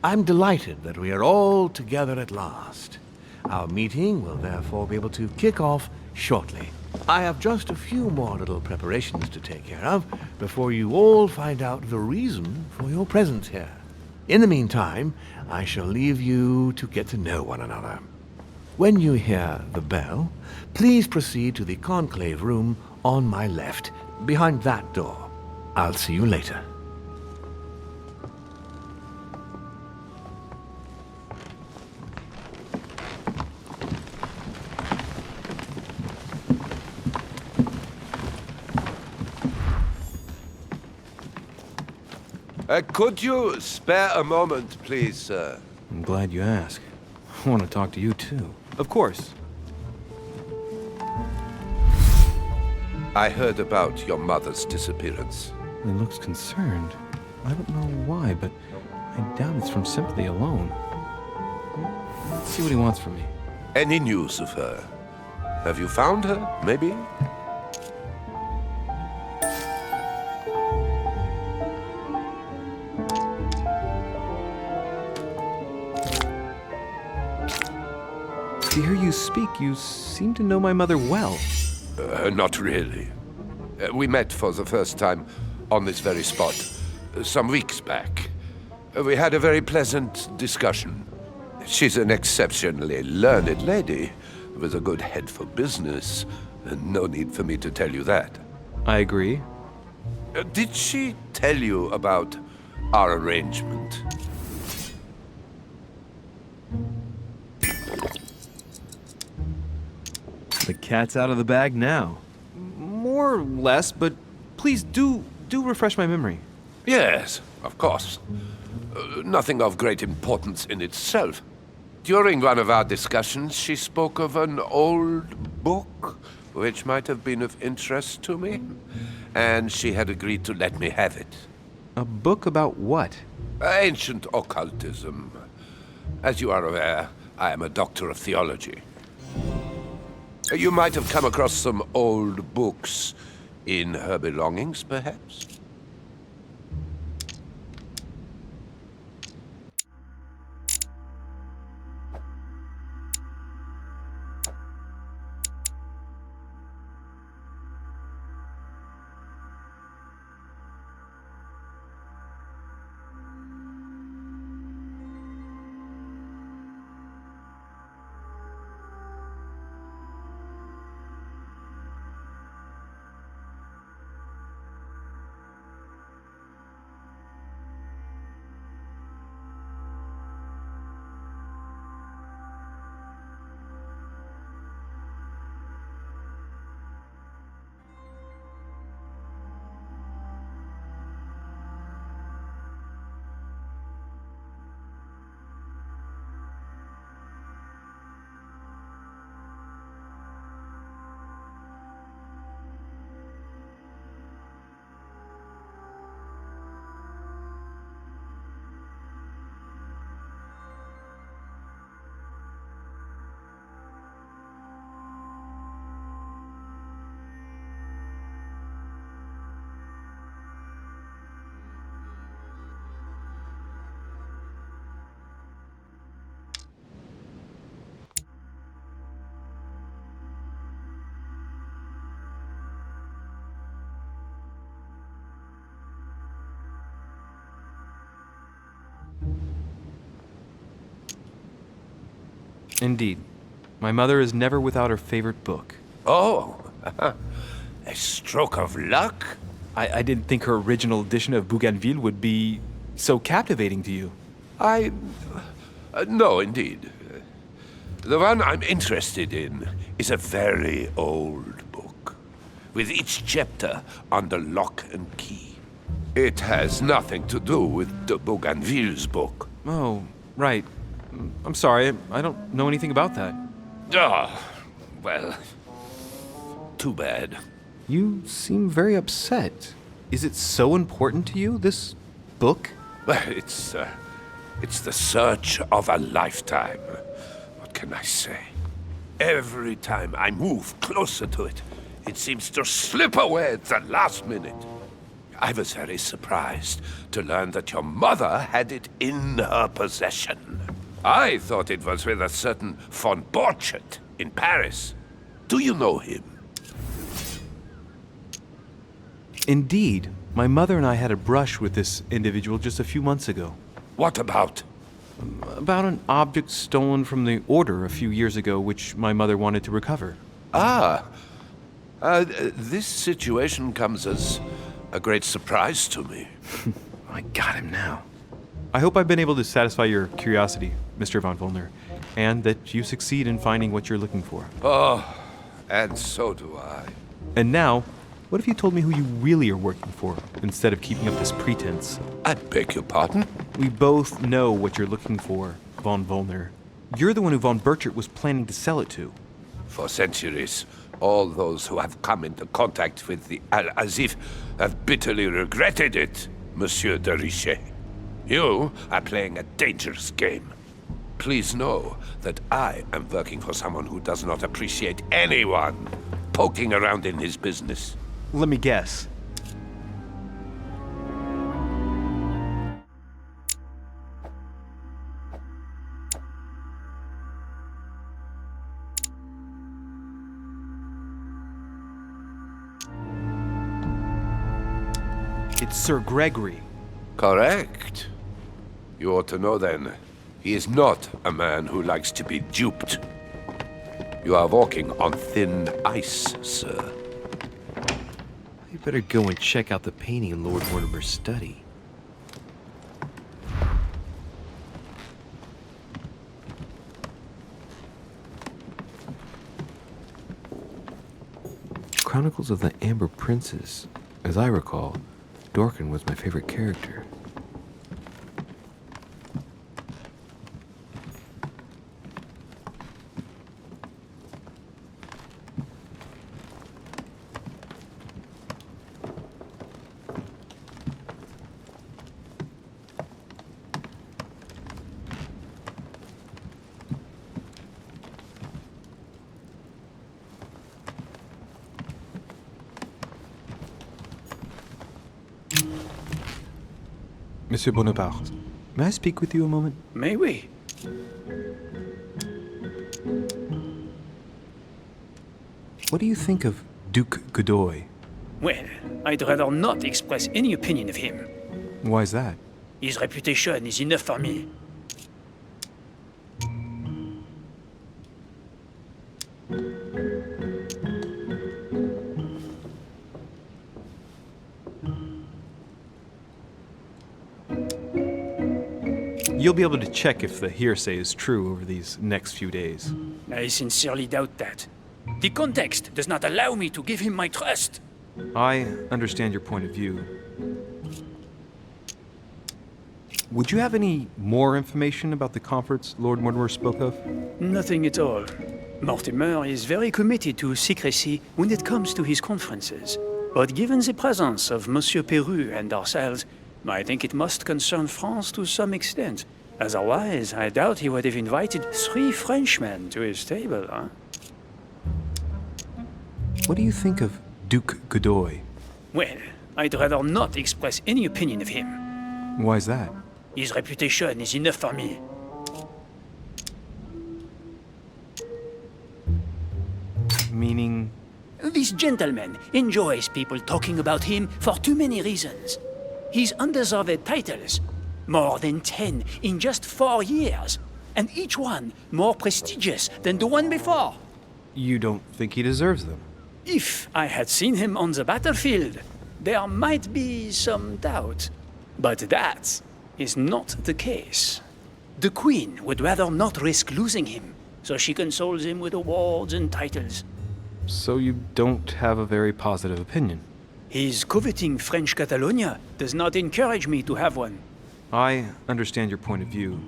I'm delighted that we are all together at last. Our meeting will therefore be able to kick off shortly. I have just a few more little preparations to take care of before you all find out the reason for your presence here. In the meantime, I shall leave you to get to know one another. When you hear the bell, please proceed to the conclave room on my left, behind that door. I'll see you later. Could you spare a moment, please, sir? I'm glad you asked. I want to talk to you too. Of course. I heard about your mother's disappearance. He looks concerned. I don't know why, but I doubt it's from sympathy alone. Let's see what he wants from me. Any news of her? Have you found her, maybe? To hear you speak, you seem to know my mother well. Not really. We met for the first time on this very spot some weeks back. We had a very pleasant discussion. She's an exceptionally learned lady with a good head for business. No need for me to tell you that. I agree. Did she tell you about our arrangement? The cat's out of the bag now. More or less, but please do refresh my memory. Yes, of course. Nothing of great importance in itself. During one of our discussions, she spoke of an old book which might have been of interest to me, and she had agreed to let me have it. A book about what? Ancient occultism. As you are aware, I am a doctor of theology. You might have come across some old books in her belongings, perhaps? Indeed. My mother is never without her favorite book. Oh, a stroke of luck? I didn't think her original edition of Bougainville would be so captivating to you? No, indeed. The one I'm interested in is a very old book, with each chapter under lock and key. It has nothing to do with de Bougainville's book. Oh, right. I'm sorry, I don't know anything about that. Well, too bad. You seem very upset. Is it so important to you, this book? Well, it's the search of a lifetime. What can I say? Every time I move closer to it, it seems to slip away at the last minute. I was very surprised to learn that your mother had it in her possession. I thought it was with a certain von Borchardt in Paris. Do you know him? Indeed. My mother and I had a brush with this individual just a few months ago. What about? About an object stolen from the Order a few years ago, which my mother wanted to recover. This situation comes as a great surprise to me. I got him now. I hope I've been able to satisfy your curiosity, Mr. von Wollner, and that you succeed in finding what you're looking for. Oh, and so do I. And now, what if you told me who you really are working for, instead of keeping up this pretense? I beg your pardon? We both know what you're looking for, von Wollner. You're the one who von Borchardt was planning to sell it to. For centuries, all those who have come into contact with the Al-Azif have bitterly regretted it, Monsieur de Richet. You are playing a dangerous game. Please know that I am working for someone who does not appreciate anyone poking around in his business. Let me guess. It's Sir Gregory. Correct. You ought to know then, he is not a man who likes to be duped. You are walking on thin ice, sir. You better go and check out the painting in Lord Mortimer's study. Chronicles of the Amber Princess. As I recall, Dorkin was my favorite character. Monsieur Bonaparte, may I speak with you a moment? May we? What do you think of Duke Godoy? Well, I'd rather not express any opinion of him. Why is that? His reputation is enough for me. You'll be able to check if the hearsay is true over these next few days. I sincerely doubt that. The context does not allow me to give him my trust. I understand your point of view. Would you have any more information about the conference Lord Mortimer spoke of? Nothing at all. Mortimer is very committed to secrecy when it comes to his conferences. But given the presence of Monsieur Peru and ourselves, I think it must concern France to some extent. Otherwise, I doubt he would have invited 3 Frenchmen to his table, huh? What do you think of Duke Godoy? Well, I'd rather not express any opinion of him. Why is that? His reputation is enough for me. Meaning? This gentleman enjoys people talking about him for too many reasons. His undeserved titles, more than 10 in just 4 years, and each one more prestigious than the one before. You don't think he deserves them? If I had seen him on the battlefield, there might be some doubt. But that is not the case. The Queen would rather not risk losing him, so she consoles him with awards and titles. So you don't have a very positive opinion? His coveting French Catalonia does not encourage me to have one. I understand your point of view.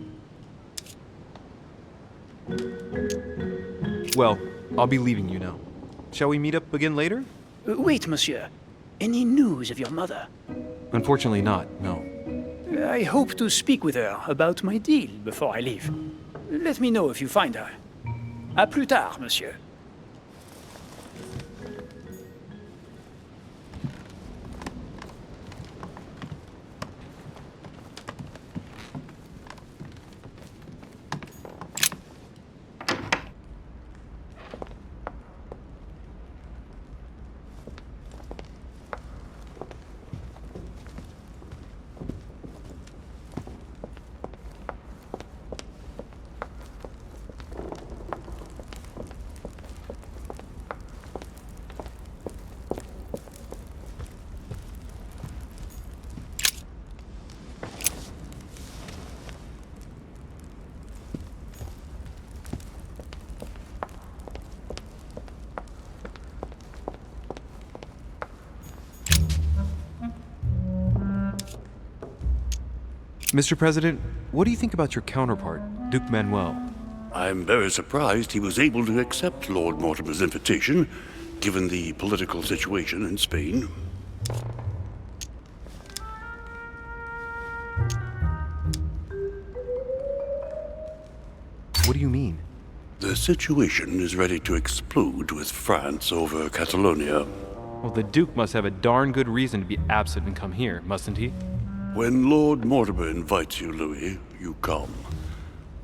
Well, I'll be leaving you now. Shall we meet up again later? Wait, monsieur. Any news of your mother? Unfortunately not, no. I hope to speak with her about my deal before I leave. Let me know if you find her. À plus tard, monsieur. Mr. President, what do you think about your counterpart, Duke Manuel? I'm very surprised he was able to accept Lord Mortimer's invitation, given the political situation in Spain. What do you mean? The situation is ready to explode with France over Catalonia. Well, the Duke must have a darn good reason to be absent and come here, mustn't he? When Lord Mortimer invites you, Louis, you come.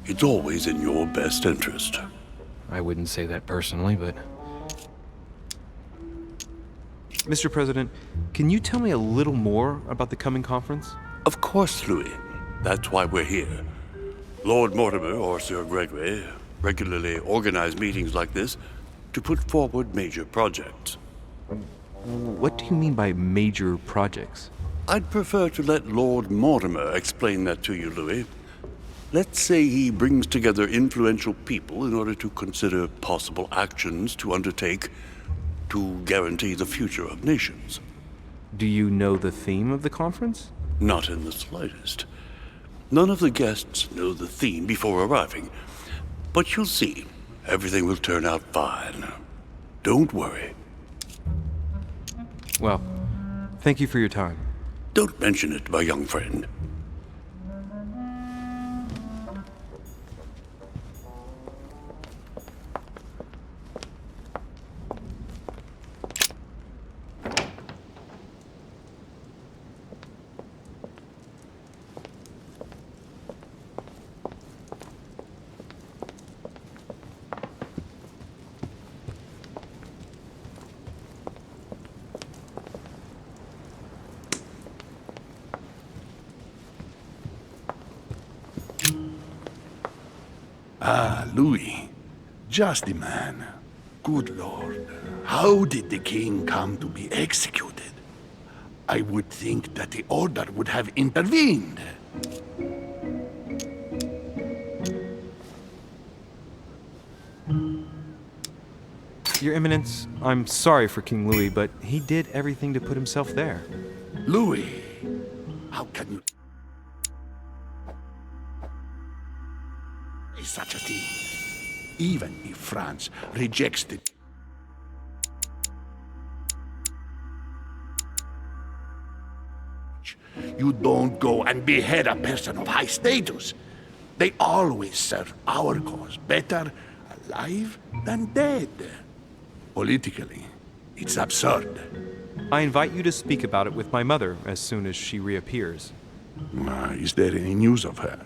It's always in your best interest. I wouldn't say that personally, but... Mr. President, can you tell me a little more about the coming conference? Of course, Louis. That's why we're here. Lord Mortimer or Sir Gregory regularly organize meetings like this to put forward major projects. What do you mean by major projects? I'd prefer to let Lord Mortimer explain that to you, Louis. Let's say he brings together influential people in order to consider possible actions to undertake to guarantee the future of nations. Do you know the theme of the conference? Not in the slightest. None of the guests know the theme before arriving. But you'll see, everything will turn out fine. Don't worry. Well, thank you for your time. Don't mention it, my young friend. Ah, Louis. Just the man. Good Lord. How did the king come to be executed? I would think that the Order would have intervened. Your Eminence, I'm sorry for King Louis, but he did everything to put himself there. Louis, how can you... such a thing? Even if France rejects the... You don't go and behead a person of high status. They always serve our cause better alive than dead. Politically, it's absurd. I invite you to speak about it with my mother as soon as she reappears. Is there any news of her?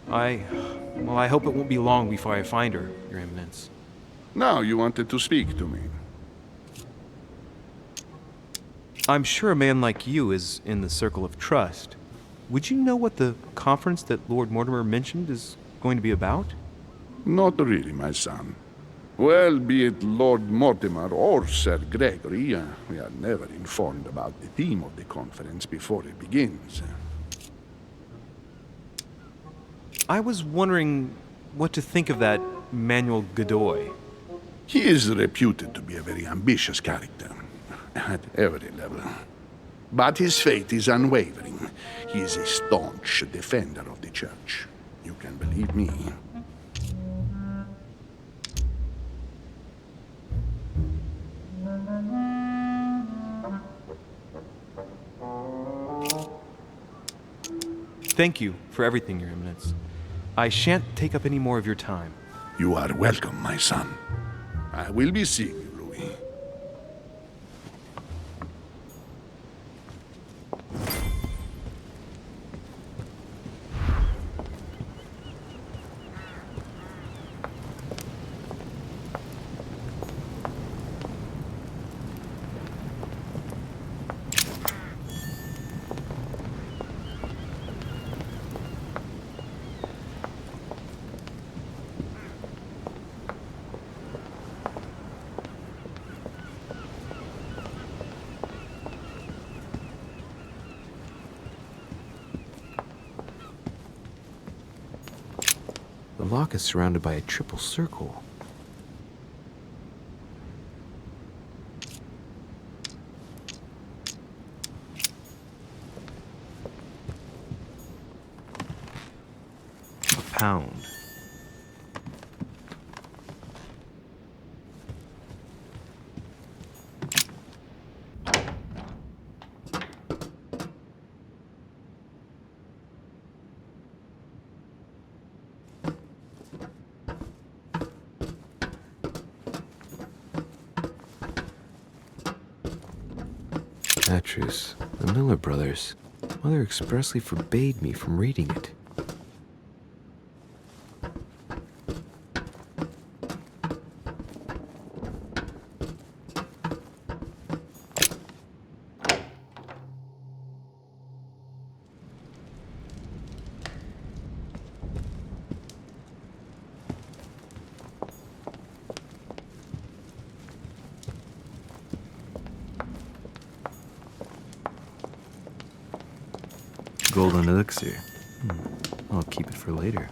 Well, I hope it won't be long before I find her, Your Eminence. Now you wanted to speak to me. I'm sure a man like you is in the circle of trust. Would you know what the conference that Lord Mortimer mentioned is going to be about? Not really, my son. Well, be it Lord Mortimer or Sir Gregory, we are never informed about the theme of the conference before it begins. I was wondering what to think of that Manuel Godoy. He is reputed to be a very ambitious character, at every level. But his faith is unwavering. He is a staunch defender of the Church. You can believe me. Thank you for everything, Your Eminence. I shan't take up any more of your time. You are welcome, my son. I will be seeing you, Louis. The lock is surrounded by a triple circle. A pound. Petrus, the Miller brothers. Mother expressly forbade me from reading it. Golden elixir. I'll keep it for later.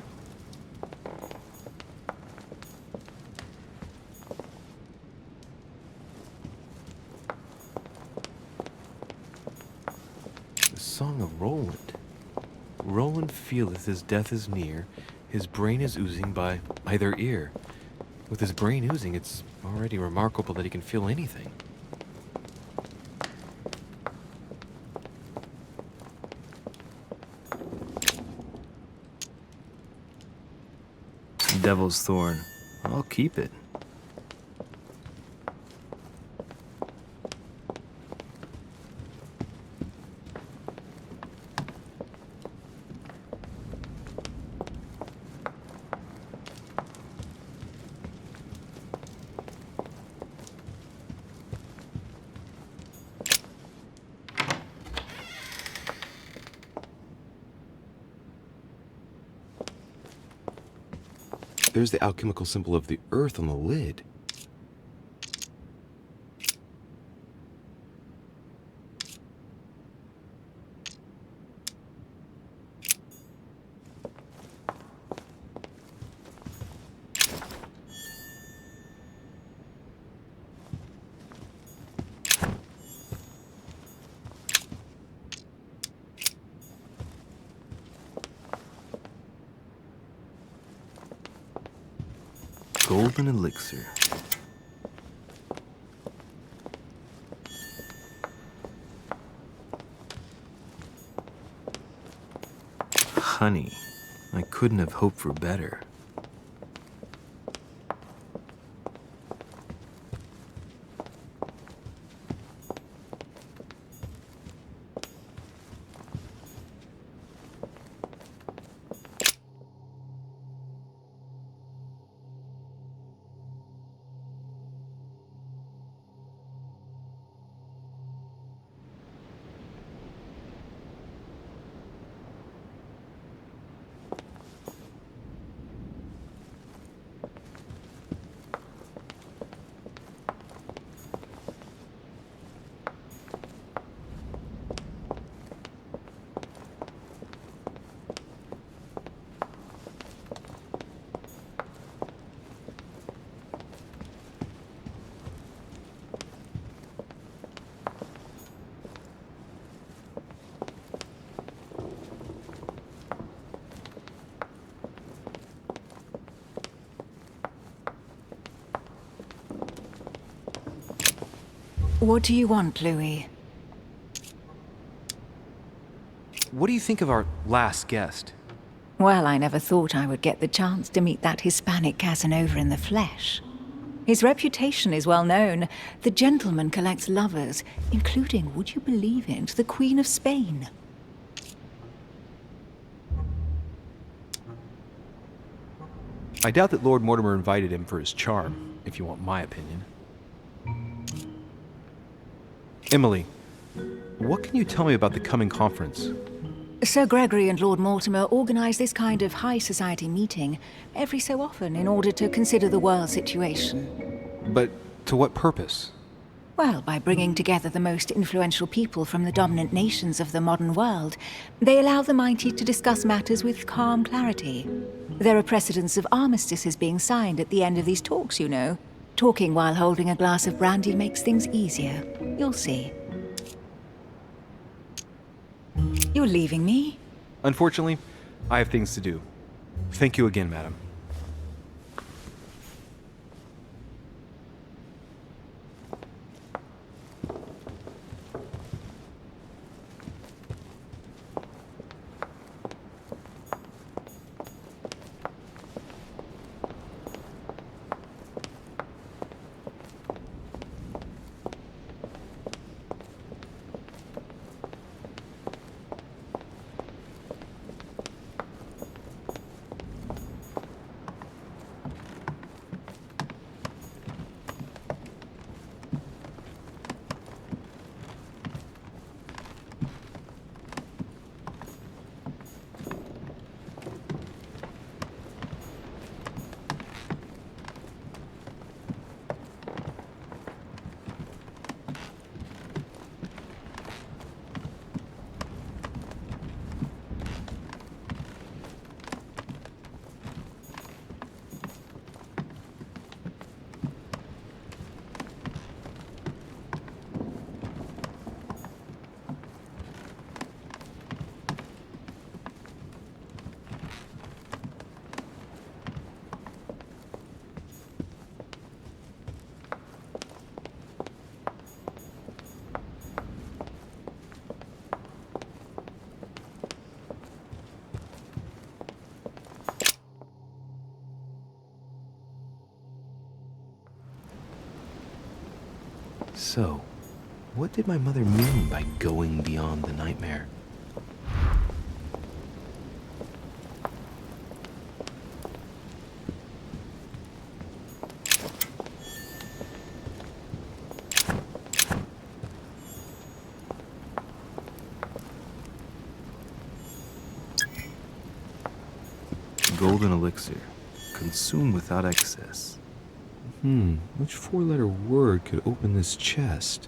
The Song of Roland. Roland feeleth his death is near, his brain is oozing by either ear. With his brain oozing, it's already remarkable that he can feel anything. Devil's Thorn. I'll keep it. There's the alchemical symbol of the earth on the lid. Golden elixir. Honey. I couldn't have hoped for better. What do you want, Louis? What do you think of our last guest? Well, I never thought I would get the chance to meet that Hispanic Casanova in the flesh. His reputation is well known. The gentleman collects lovers, including, would you believe it, the Queen of Spain. I doubt that Lord Mortimer invited him for his charm, if you want my opinion. Emily, what can you tell me about the coming conference? Sir Gregory and Lord Mortimer organize this kind of high society meeting every so often in order to consider the world situation. But to what purpose? Well, by bringing together the most influential people from the dominant nations of the modern world, they allow the mighty to discuss matters with calm clarity. There are precedents of armistices being signed at the end of these talks, you know. Talking while holding a glass of brandy makes things easier. You'll see. You're leaving me? Unfortunately, I have things to do. Thank you again, madam. So, what did my mother mean by going beyond the nightmare? Golden elixir. Consume without excess. Which four-letter word could open this chest?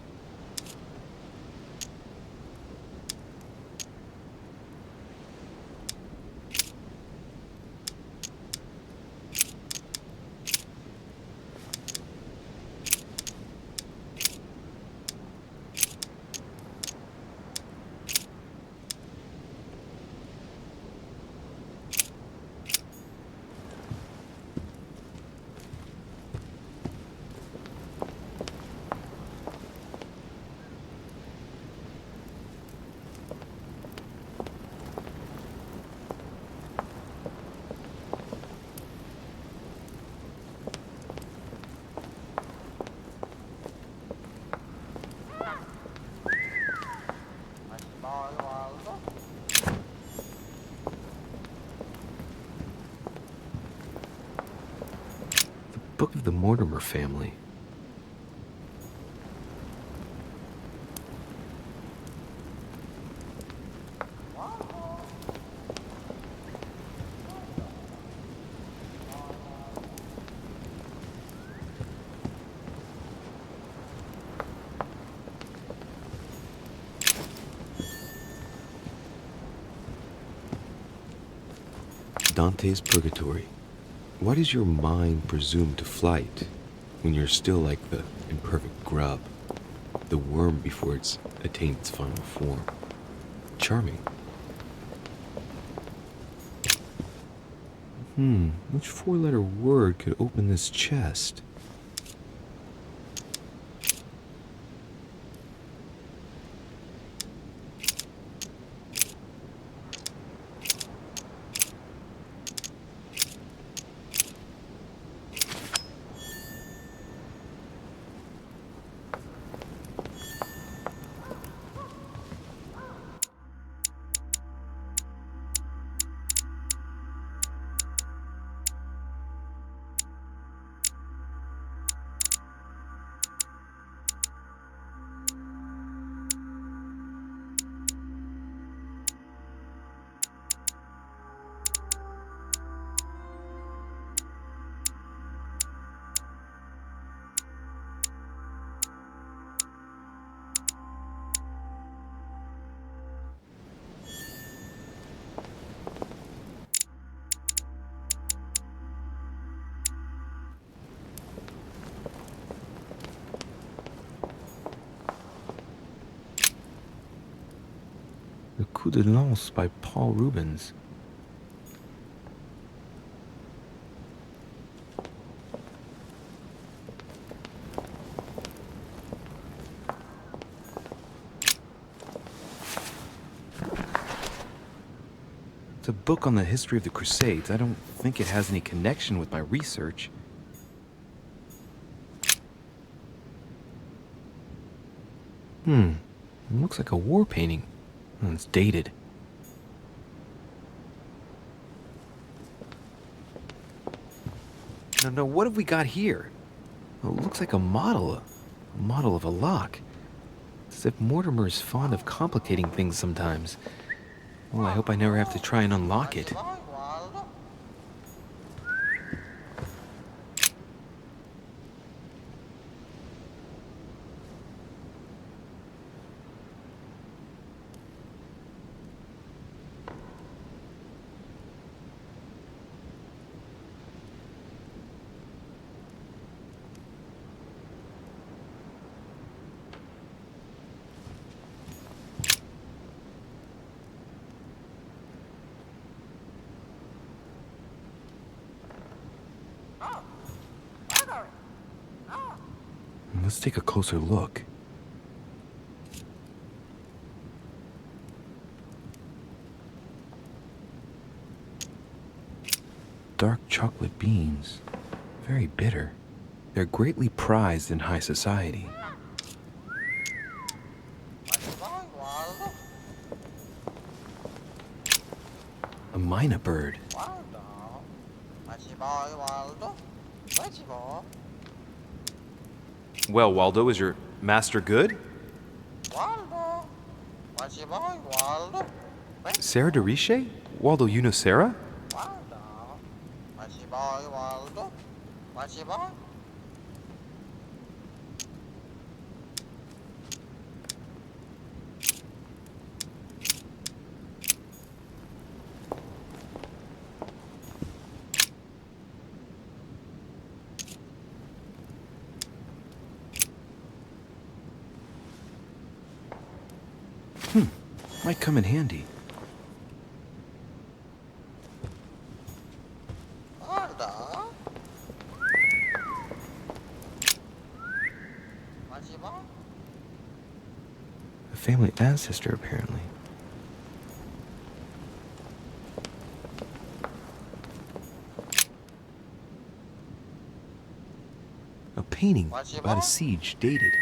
Book of the Mortimer family. Dante's Purgatory. Why does your mind presume to flight when you're still like the imperfect grub, the worm before it's attained its final form? Charming. Which four-letter word could open this chest? Coup de Lance by Paul Rubens. It's a book on the history of the Crusades. I don't think it has any connection with my research. It looks like a war painting. Oh, it's dated. No, what have we got here? Oh, it looks like a model of a lock. It's as if Mortimer is fond of complicating things sometimes. Well, I hope I never have to try and unlock it. Let's take a closer look. Dark chocolate beans. Very bitter. They're greatly prized in high society. A mynah bird. Well, Waldo, is your master good? Sarah de Riche? Waldo, you know Sarah? Might come in handy. A family ancestor, apparently. A painting about a siege dated.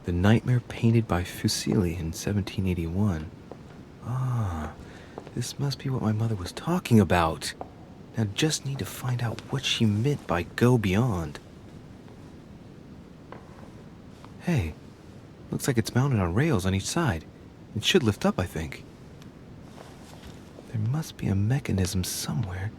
The Nightmare painted by Fuseli in 1781. Ah, this must be what my mother was talking about. Now just need to find out what she meant by go beyond. Hey, looks like it's mounted on rails on each side. It should lift up, I think. There must be a mechanism somewhere.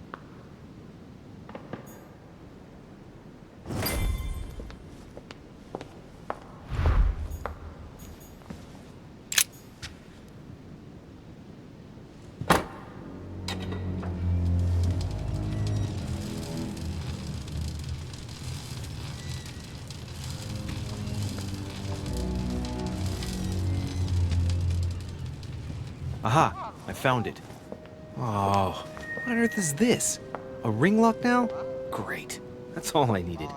Aha! I found it. Oh, what on earth is this? A ring lock now? Great. That's all I needed.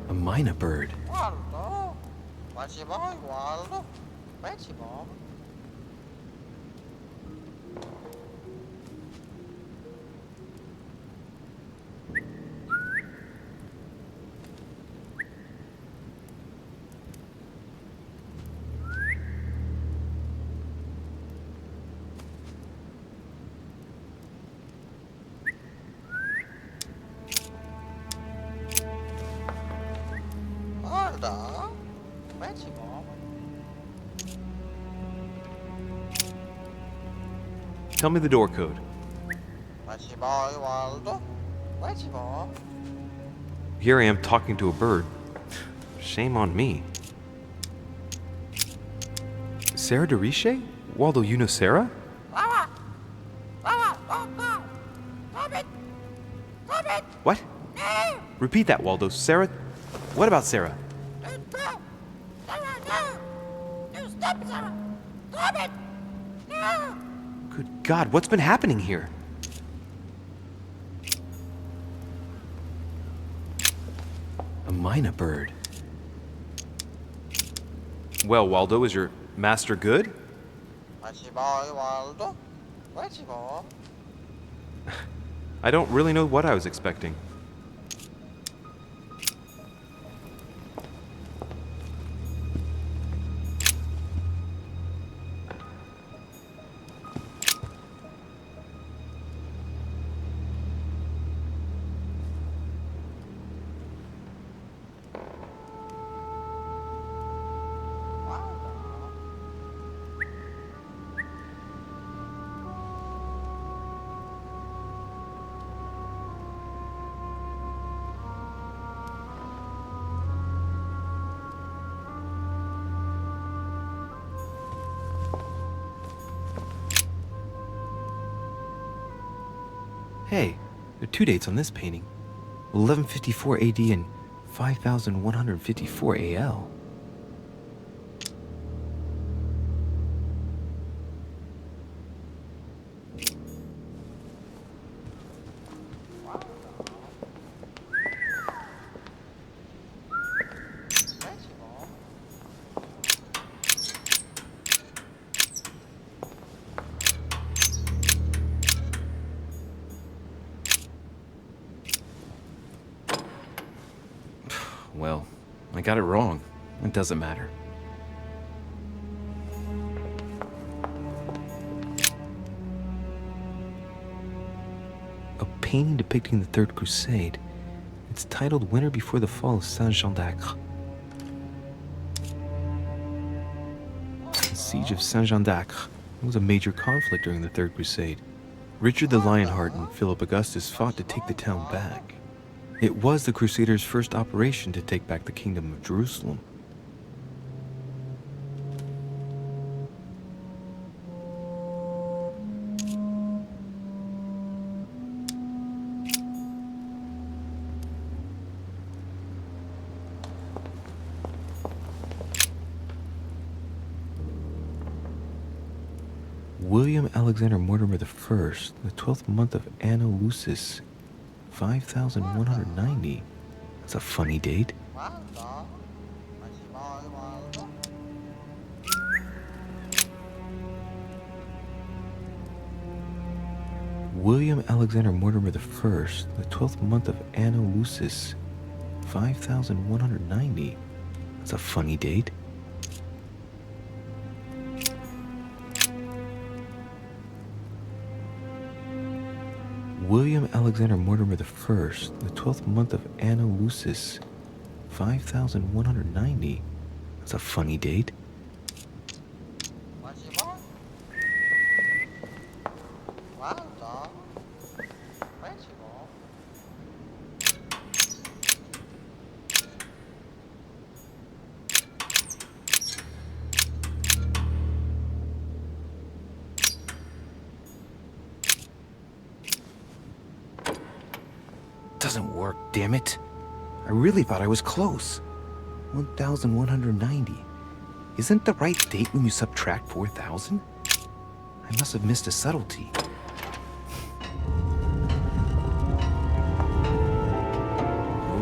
A mynah bird. Waldo? Where's your mom? Tell me the door code. Where's your boy, Waldo? Where's your mom? Here I am talking to a bird. Shame on me. Sarah DeRiche? Waldo, you know Sarah? What? Repeat that, Waldo. Sarah? What about Sarah? Good God, what's been happening here? A mynah bird. Well, Waldo, is your master good? Where's your boy, Waldo? Where's your mom? I don't really know what I was expecting. Hey, there are two dates on this painting. 1154 AD and 5154 AL. Well, I got it wrong. It doesn't matter. A painting depicting the Third Crusade. It's titled Winter Before the Fall of Saint-Jean d'Acre. The Siege of Saint-Jean d'Acre was a major conflict during the Third Crusade. Richard the Lionheart and Philip Augustus fought to take the town back. It was the Crusaders' first operation to take back the Kingdom of Jerusalem. William Alexander Mortimer I, the 12th month of Anno Lucis, 5190. That's a funny date. William Alexander Mortimer I, the 12th month of Anno Lucis, 5190. That's a funny date. William Alexander Mortimer I, the 12th month of Anno Lucis, 5190. That's a funny date. Doesn't work, damn it. I really thought I was close. 1190. Isn't the right date when you subtract 4000? I must have missed a subtlety.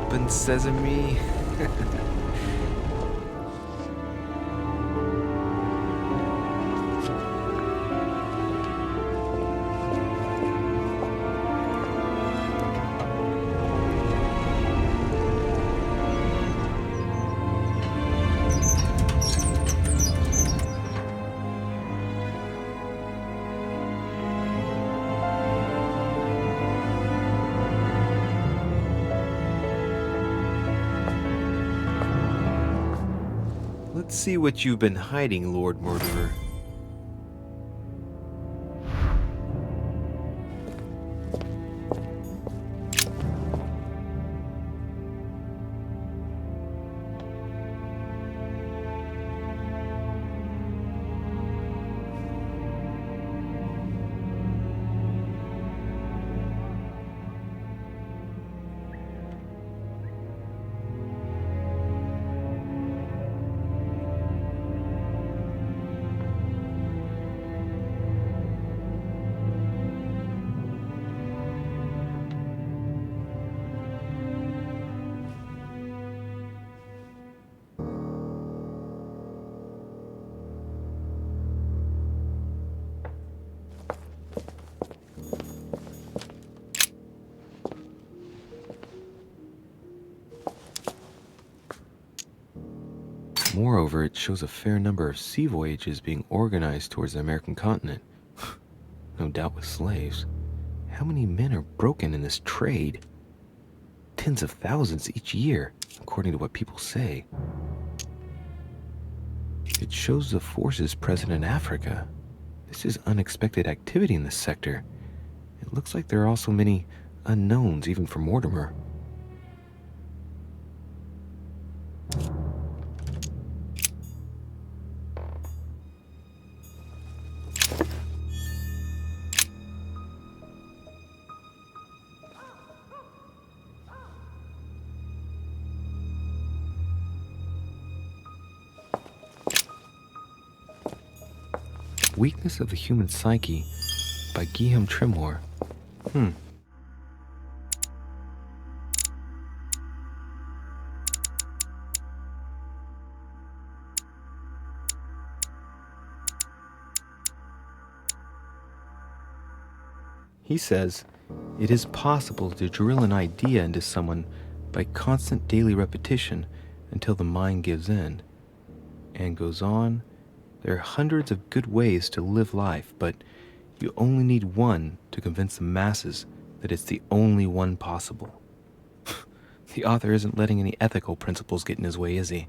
Open sesame. Let's see what you've been hiding, Lord Mortimer. Moreover, it shows a fair number of sea voyages being organized towards the American continent. No doubt with slaves. How many men are broken in this trade? Tens of thousands each year, according to what people say. It shows the forces present in Africa. This is unexpected activity in this sector. It looks like there are also many unknowns, even for Mortimer. Weakness of the Human Psyche by Guillaume Tremor. He says, it is possible to drill an idea into someone by constant daily repetition until the mind gives in. And goes on, there are hundreds of good ways to live life, but you only need one to convince the masses that it's the only one possible. The author isn't letting any ethical principles get in his way, is he?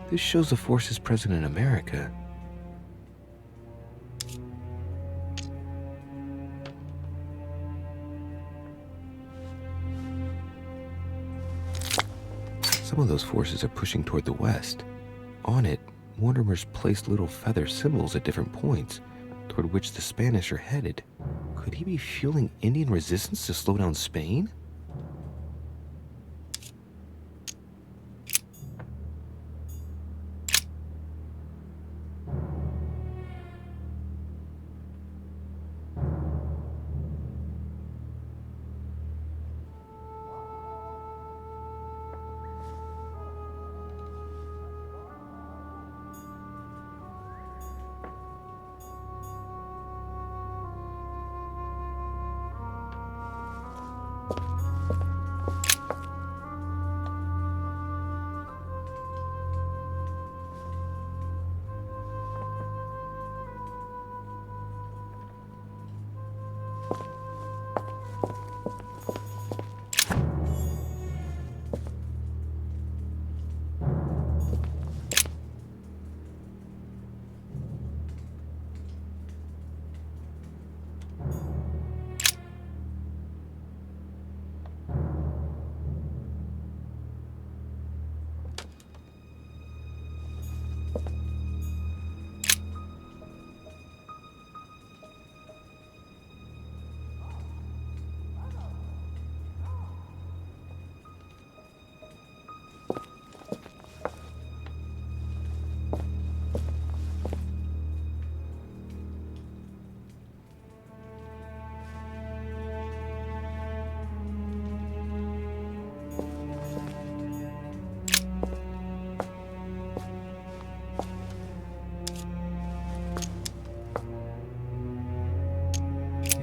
This shows the forces present in America. Some of those forces are pushing toward the west. On it, Mortimer's placed little feather symbols at different points, toward which the Spanish are headed. Could he be fueling Indian resistance to slow down Spain?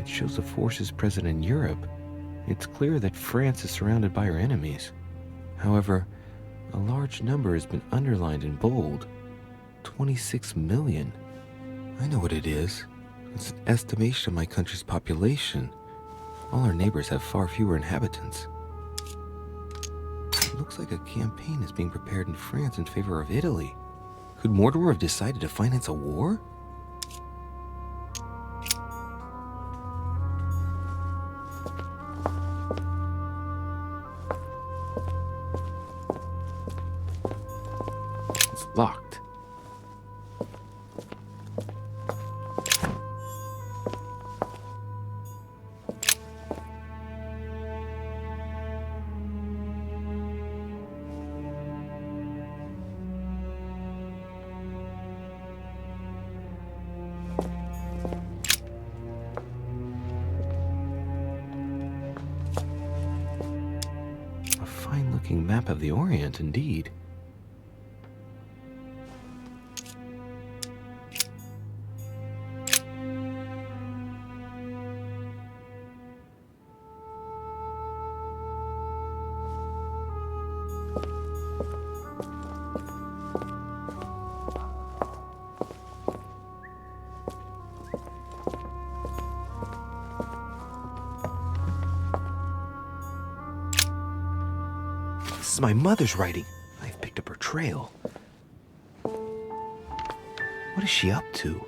Shows the forces present in Europe. It's clear that France is surrounded by her enemies. However, A large number has been underlined in bold. 26 million. I know what it is. It's an estimation of my country's population. All our neighbors have far fewer inhabitants. It looks like a campaign is being prepared in France in favor of Italy. Could Mortimer have decided to finance a war? It's locked. Fine-looking map of the Orient, indeed. This is my mother's writing. I've picked up her trail. What is she up to?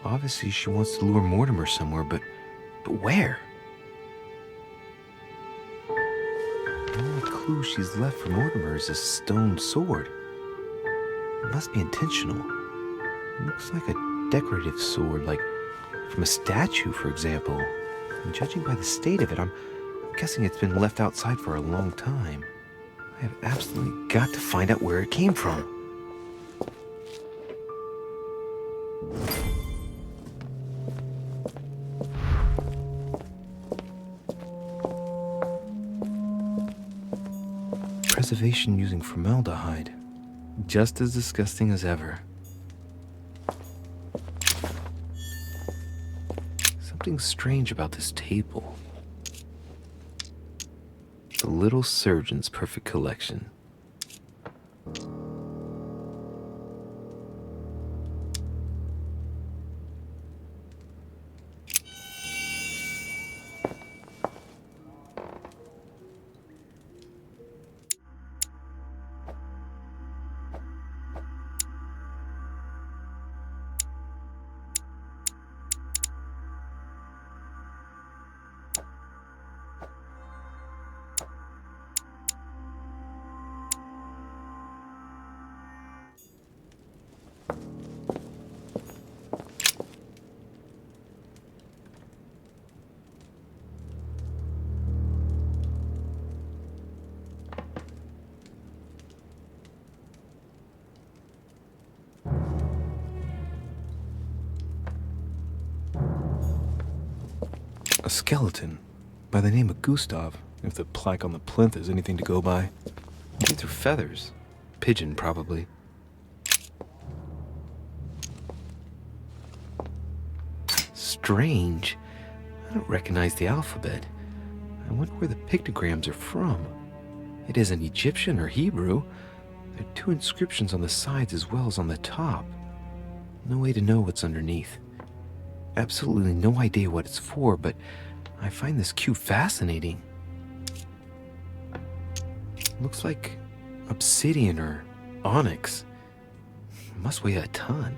Obviously, she wants to lure Mortimer somewhere, but where? The only clue she's left for Mortimer is a stone sword. It must be intentional. It looks like a decorative sword, like from a statue, for example. And judging by the state of it, I'm guessing it's been left outside for a long time. I have absolutely got to find out where it came from. Preservation using formaldehyde. Just as disgusting as ever. Something strange about this table. The Little Surgeon's Perfect Collection. A skeleton by the name of Gustav, if the plaque on the plinth is anything to go by. These are feathers. Pigeon, probably. Strange. I don't recognize the alphabet. I wonder where the pictograms are from. It isn't Egyptian or Hebrew. There are two inscriptions on the sides as well as on the top. No way to know what's underneath. Absolutely no idea what it's for, but I find this cube fascinating. Looks like obsidian or onyx. It must weigh a ton.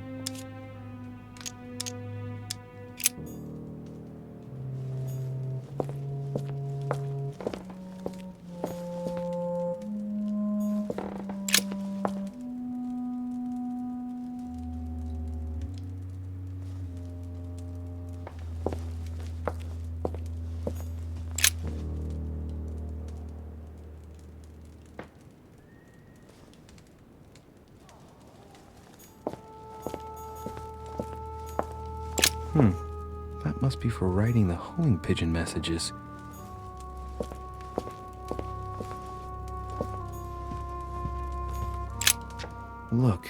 That must be for writing the homing pigeon messages. Look,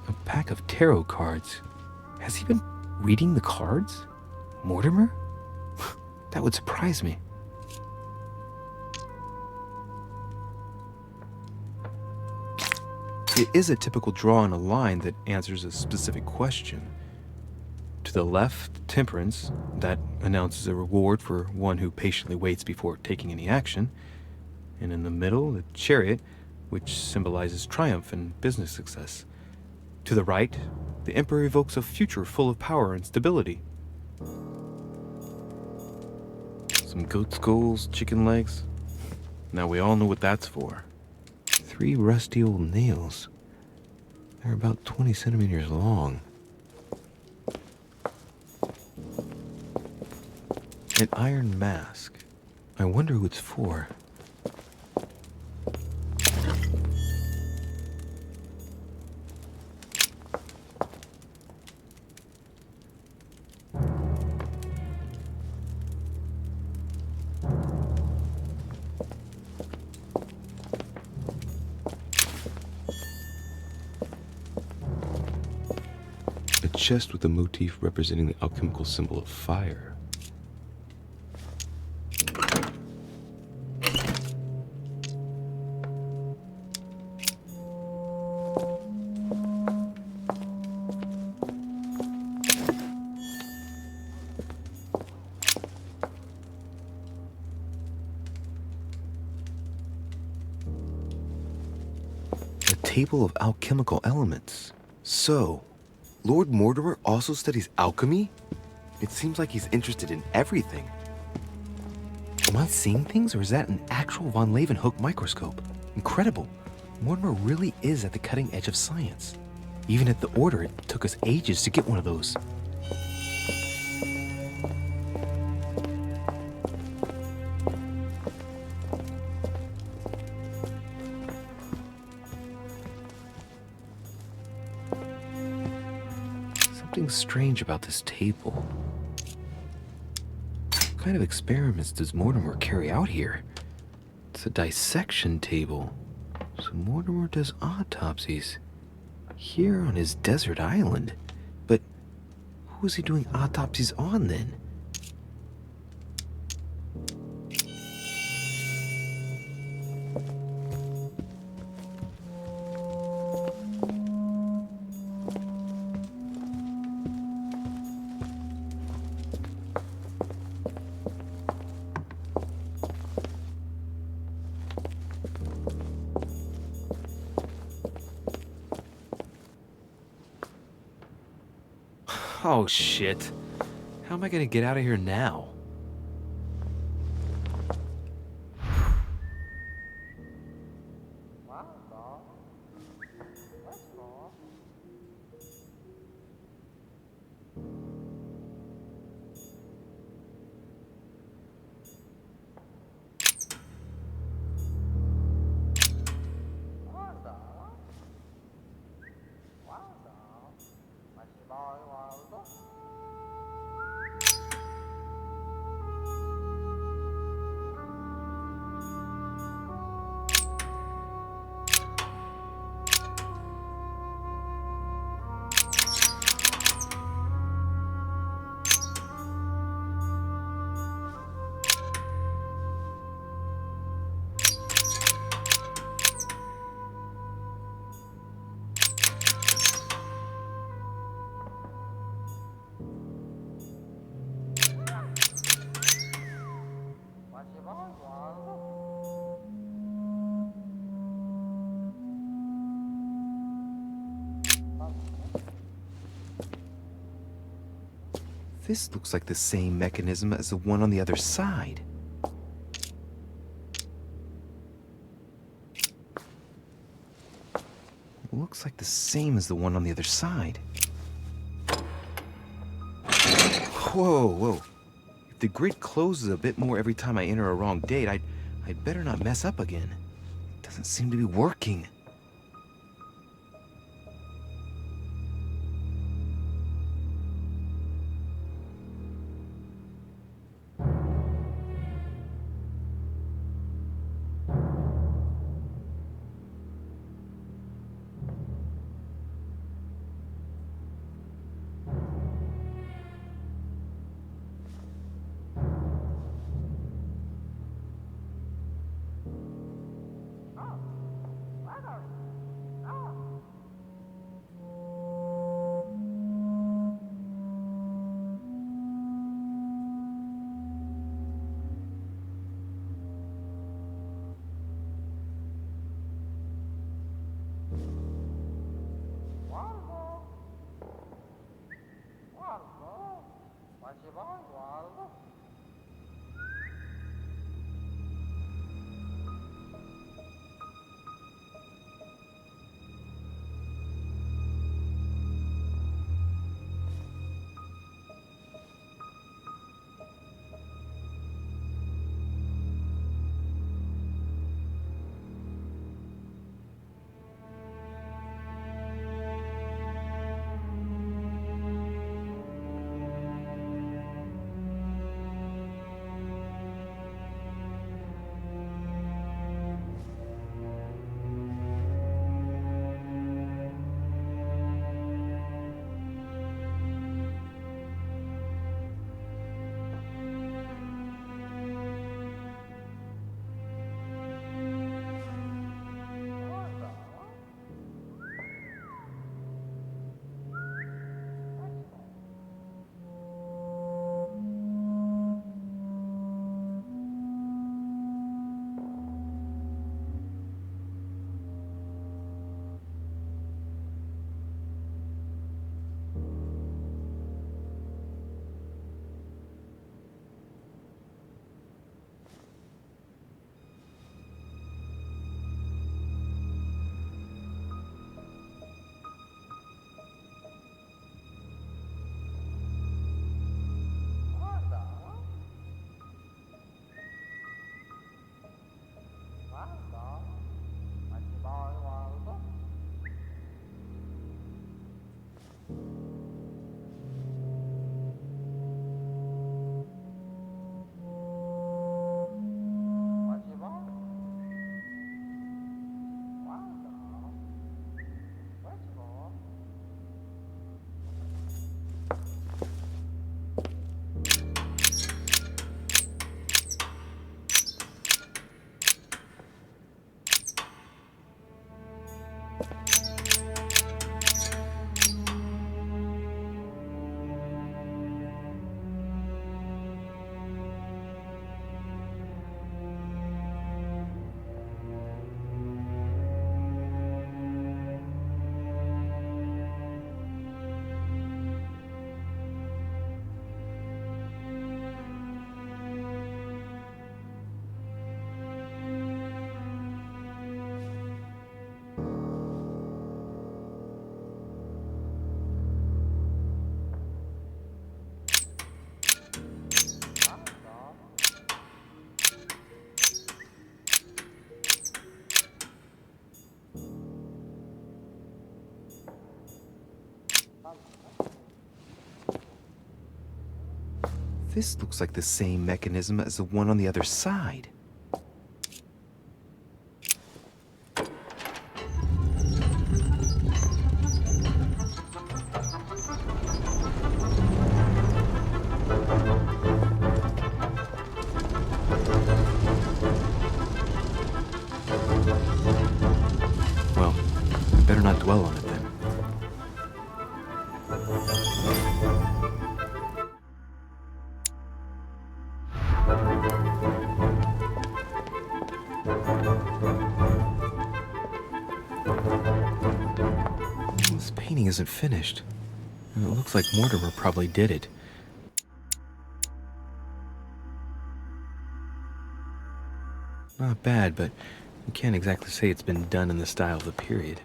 a pack of tarot cards. Has he been reading the cards? Mortimer? That would surprise me. It is a typical draw on a line that answers a specific question. To the left, temperance, that announces a reward for one who patiently waits before taking any action. And in the middle, the chariot, which symbolizes triumph and business success. To the right, the emperor evokes a future full of power and stability. Some goat skulls, chicken legs. Now we all know what that's for. 3 rusty old nails. They're about 20 centimeters long. An iron mask. I wonder who it's for. A chest with a motif representing the alchemical symbol of fire. A table of alchemical elements. So, Lord Mortimer also studies alchemy? It seems like he's interested in everything. Am I seeing things, or is that an actual von Leeuwenhoek microscope? Incredible. Mortimer really is at the cutting edge of science. Even at the Order, it took us ages to get one of those. Something strange about this table. What kind of experiments does Mortimer carry out here? It's a dissection table. So Mortimer does autopsies here on his desert island. But who is he doing autopsies on then? Oh, shit. How am I gonna get out of here now? This looks like the same mechanism as the one on the other side. Looks like the same as the one on the other side. Whoa, whoa. If the grid closes a bit more every time I enter a wrong date, I'd better not mess up again. It doesn't seem to be working. This looks like the same mechanism as the one on the other side. Well, I better not dwell on it then. This painting isn't finished. And it looks like Mortimer probably did it. Not bad, but you can't exactly say it's been done in the style of the period.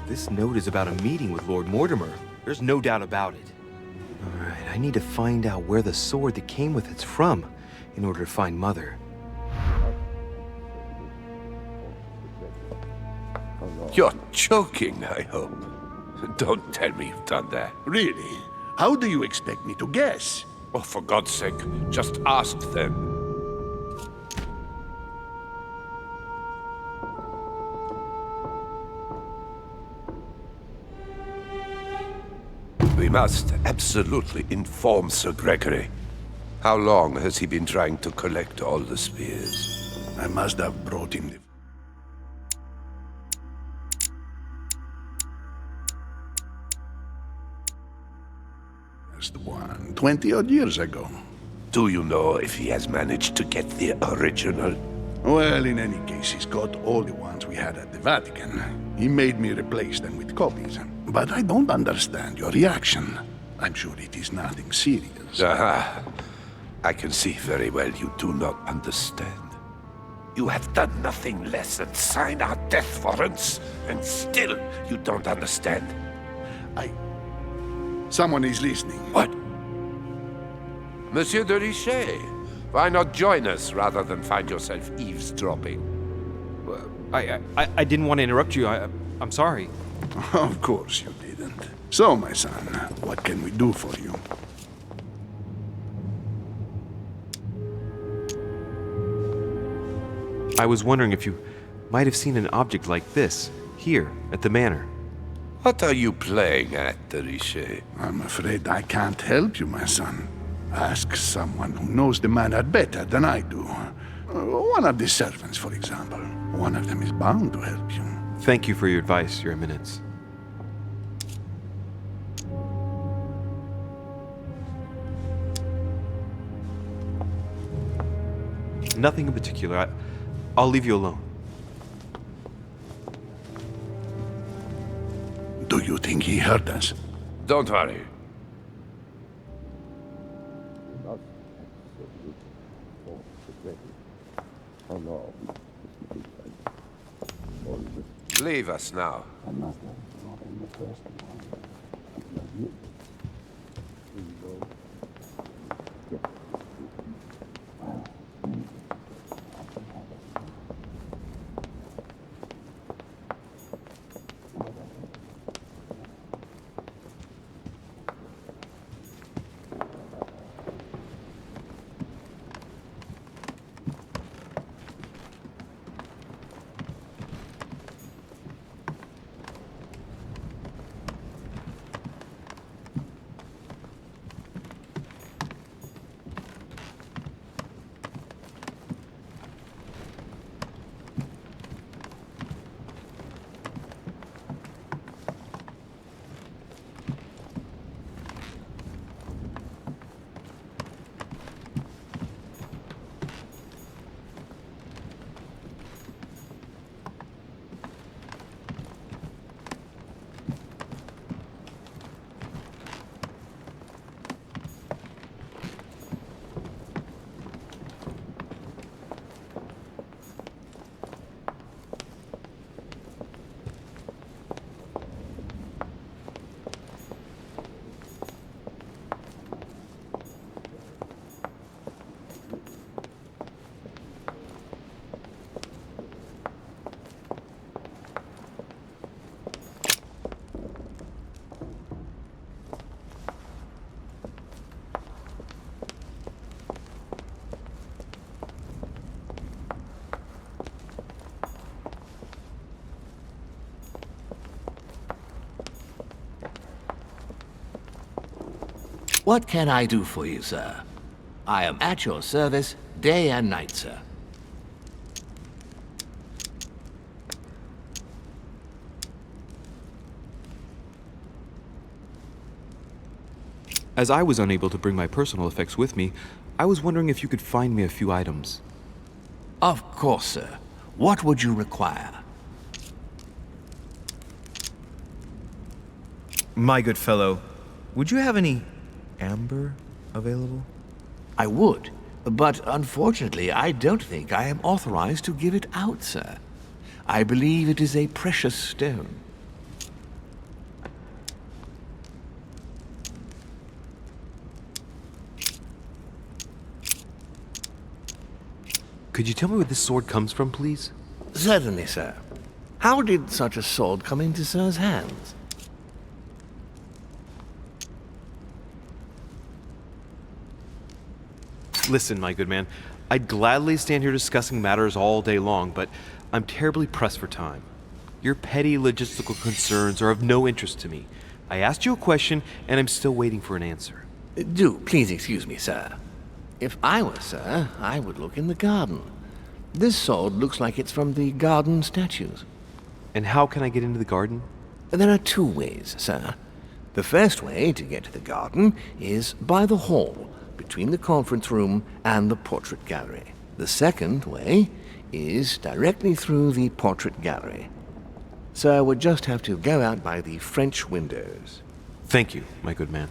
This note is about a meeting with Lord Mortimer. There's no doubt about it. All right, I need to find out where the sword that came with it's from in order to find Mother. You're joking, I hope. Don't tell me you've done that. Really? How do you expect me to guess? Oh, for God's sake, just ask them. We must absolutely inform Sir Gregory. How long has he been trying to collect all the spears? I must have brought him the... first one, 20-odd years ago. Do you know if he has managed to get the original? Well, in any case, he's got all the ones we had at the Vatican. He made me replace them with copies. But I don't understand your reaction. I'm sure it is nothing serious. Aha. I can see very well you do not understand. You have done nothing less than sign our death warrants, and still you don't understand. Someone is listening. What? Monsieur de Richet, why not join us rather than find yourself eavesdropping? I didn't want to interrupt you. I'm sorry. Of course you didn't. So, my son, what can we do for you? I was wondering if you might have seen an object like this, here, at the manor. What are you playing at, de Richet? I'm afraid I can't help you, my son. Ask someone who knows the manor better than I do. One of the servants, for example. One of them is bound to help you. Thank you for your advice, Your Eminence. Nothing in particular. I'll leave you alone. Do you think he heard us? Don't worry. Leave us now. What can I do for you, sir? I am at your service day and night, sir. As I was unable to bring my personal effects with me, I was wondering if you could find me a few items. Of course, sir. What would you require? My good fellow, would you have any amber available? I would, but unfortunately I don't think I am authorized to give it out, sir. I believe it is a precious stone. Could you tell me where this sword comes from, please? Certainly, sir. How did such a sword come into sir's hands? Listen, my good man, I'd gladly stand here discussing matters all day long, but I'm terribly pressed for time. Your petty logistical concerns are of no interest to me. I asked you a question, and I'm still waiting for an answer. Do please excuse me, sir. If I were sir, I would look in the garden. This sword looks like it's from the garden statues. And how can I get into the garden? There are two ways, sir. The first way to get to the garden is by the hall, between the conference room and the portrait gallery. The second way is directly through the portrait gallery. Sir would just have to go out by the French windows. Thank you, my good man.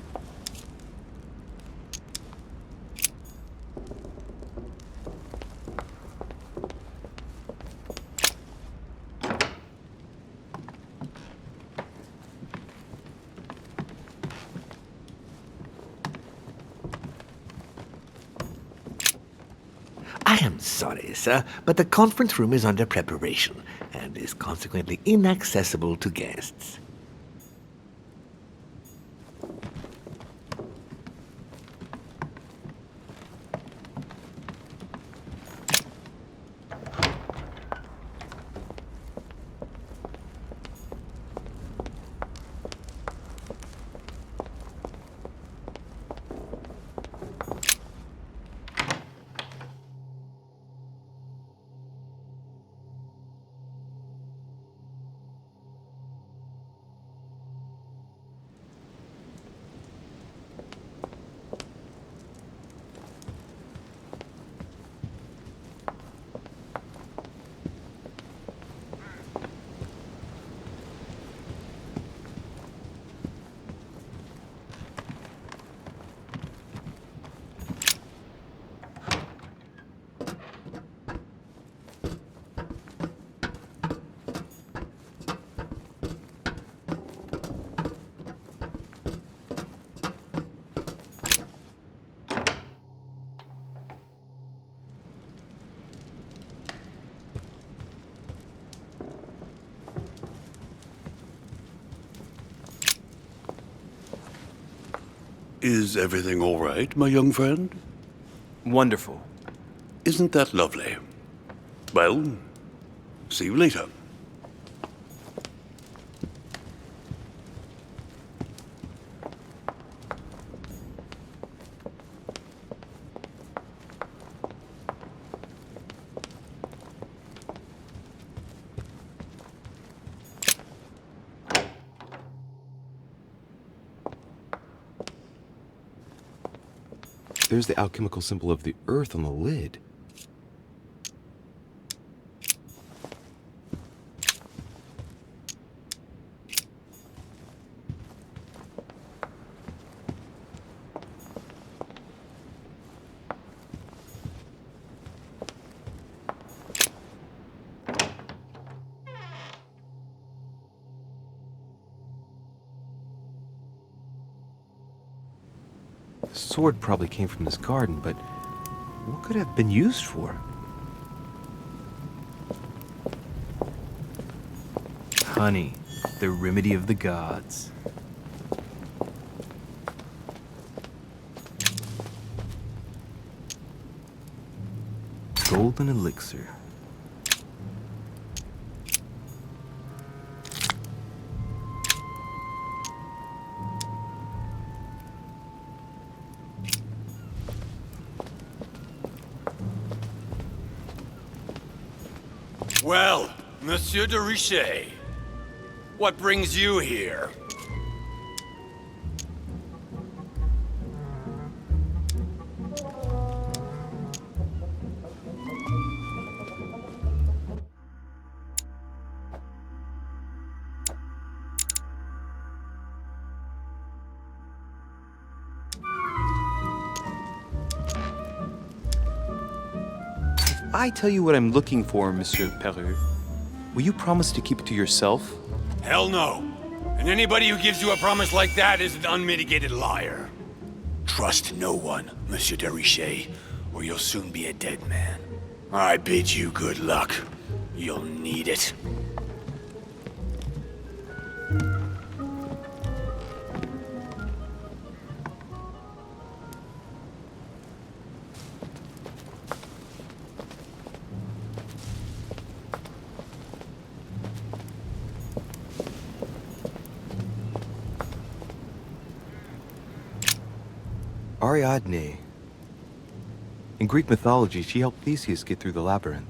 I am sorry, sir, but the conference room is under preparation and is consequently inaccessible to guests. Is everything all right, my young friend? Wonderful. Isn't that lovely? Well, see you later. There's the alchemical symbol of the earth on the lid. The sword probably came from this garden, but what could it have been used for? Honey, the remedy of the gods. Golden elixir. Well, Monsieur de Richet, what brings you here? I tell you what I'm looking for, Monsieur Peru, will you promise to keep it to yourself? Hell no. And anybody who gives you a promise like that is an unmitigated liar. Trust no one, Monsieur de Richet, or you'll soon be a dead man. I bid you good luck. You'll need it. Ariadne. In Greek mythology, she helped Theseus get through the labyrinth.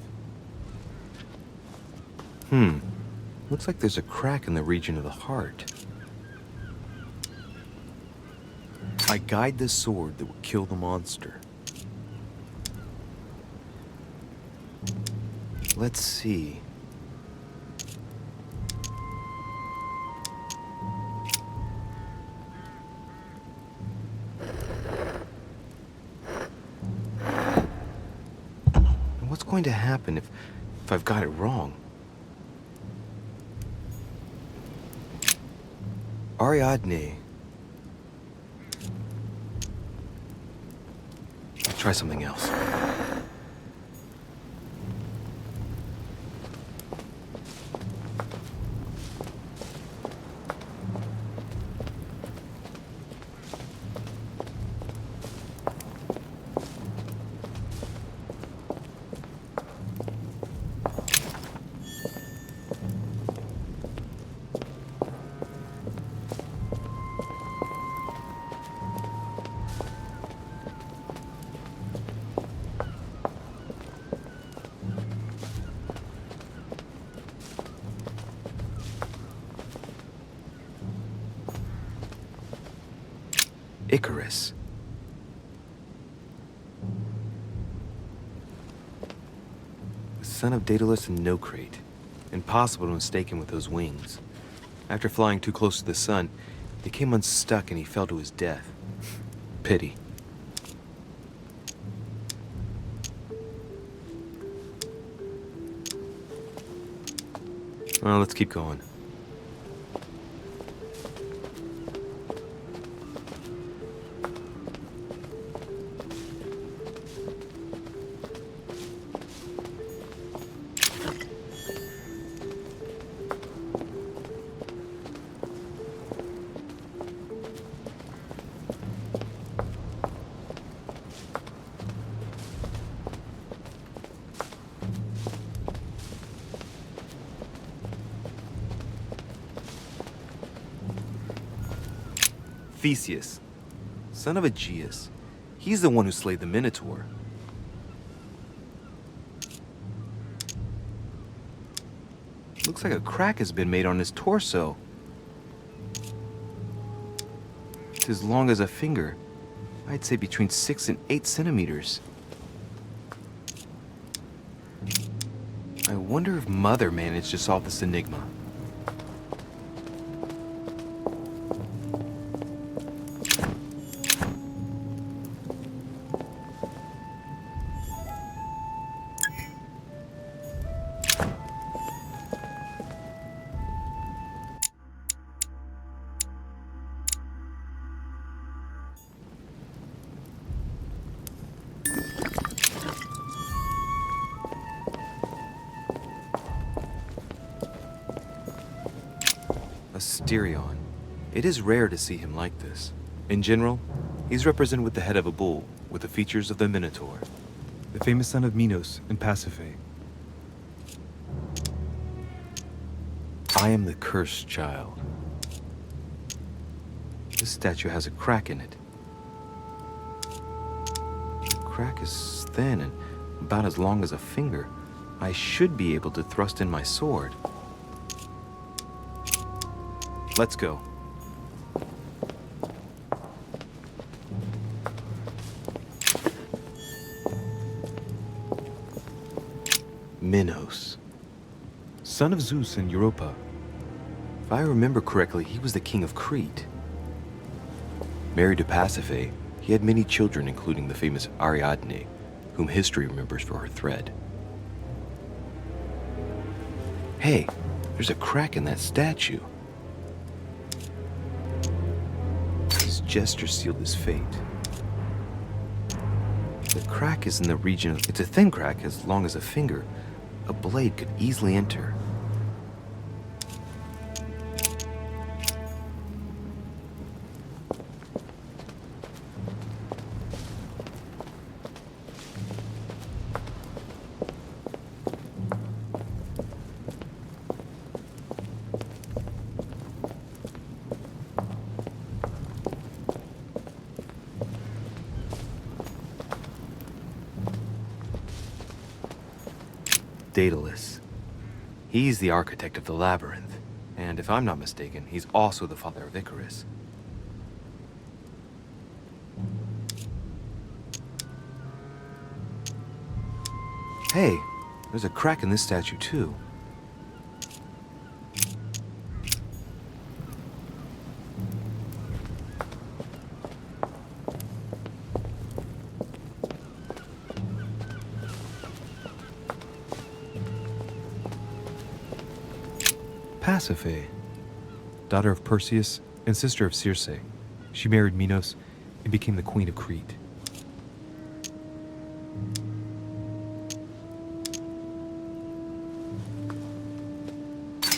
Looks like there's a crack in the region of the heart. I guide the sword that will kill the monster. Let's see. What's going to happen if I've got it wrong? Ariadne. I'll try something else. Icarus. The son of Daedalus and Nocrate. Impossible to mistake him with those wings. After flying too close to the sun, he came unstuck and he fell to his death. Pity. Well, let's keep going. Theseus, son of Aegeus. He's the one who slayed the Minotaur. Looks like a crack has been made on his torso. It's as long as a finger. I'd say between 6 and 8 centimeters. I wonder if Mother managed to solve this enigma. Asterion. It is rare to see him like this. In general, he's represented with the head of a bull, with the features of the Minotaur. The famous son of Minos and Pasiphae. I am the cursed child. This statue has a crack in it. The crack is thin and about as long as a finger. I should be able to thrust in my sword. Let's go. Minos, son of Zeus and Europa. If I remember correctly, he was the king of Crete. Married to Pasiphae, he had many children, including the famous Ariadne, whom history remembers for her thread. Hey, there's a crack in that statue. His gesture sealed his fate. The crack is in the region of... It's a thin crack as long as a finger. A blade could easily enter. Daedalus. He's the architect of the labyrinth, and if I'm not mistaken, he's also the father of Icarus. Hey, there's a crack in this statue too. Pasiphae, daughter of Perseus and sister of Circe. She married Minos and became the queen of Crete.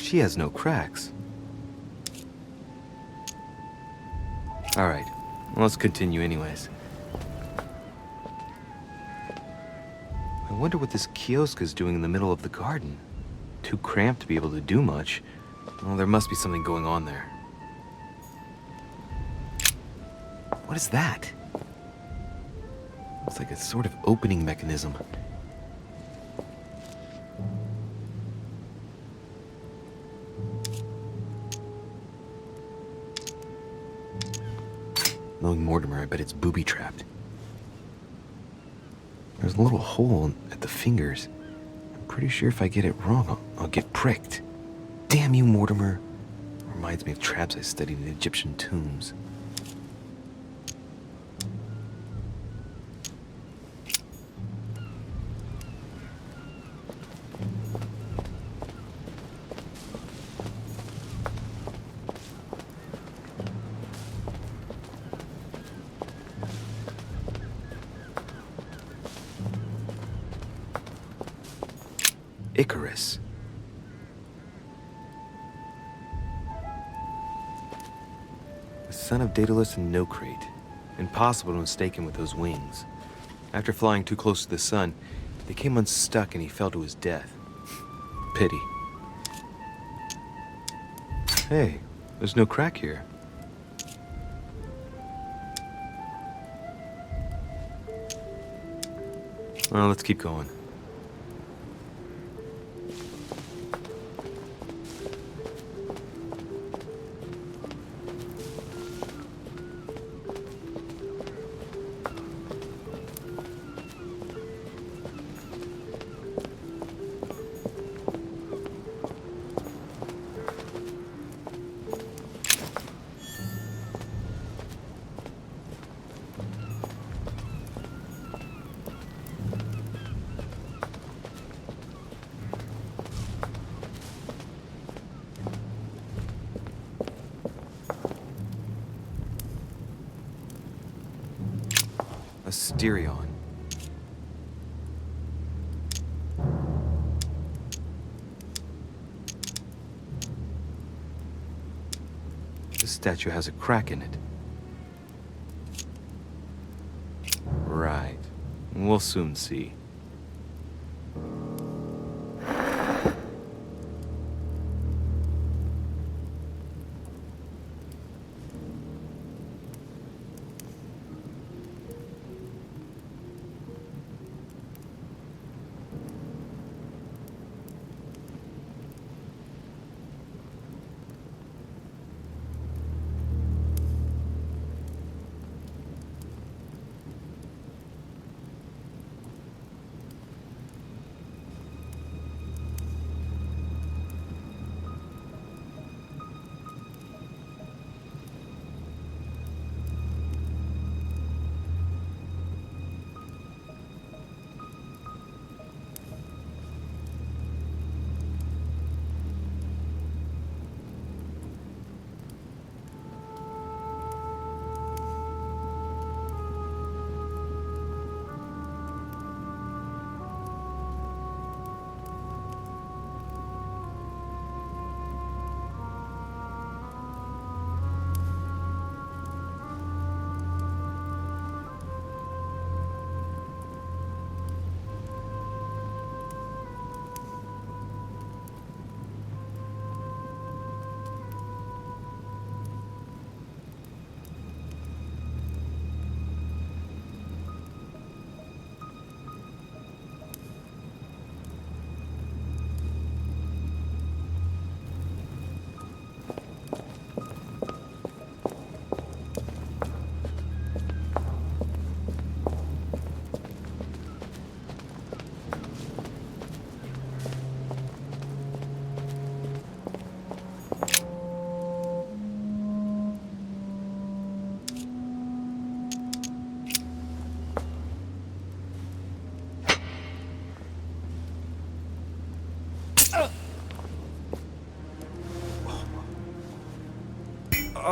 She has no cracks. Alright, let's continue anyways. I wonder what this kiosk is doing in the middle of the garden. Too cramped to be able to do much. Well, there must be something going on there. What is that? It's like a sort of opening mechanism. Knowing Mortimer, I bet it's booby-trapped. There's a little hole at the fingers. I'm pretty sure if I get it wrong, I'll get pricked. Damn you, Mortimer. Reminds me of traps I studied in Egyptian tombs. Icarus. The son of Daedalus and Nocrate. Impossible to mistake him with those wings. After flying too close to the sun, they came unstuck and he fell to his death. Pity. Hey, there's no crack here. Well, let's keep going. Asterion. This statue has a crack in it. Right. We'll soon see.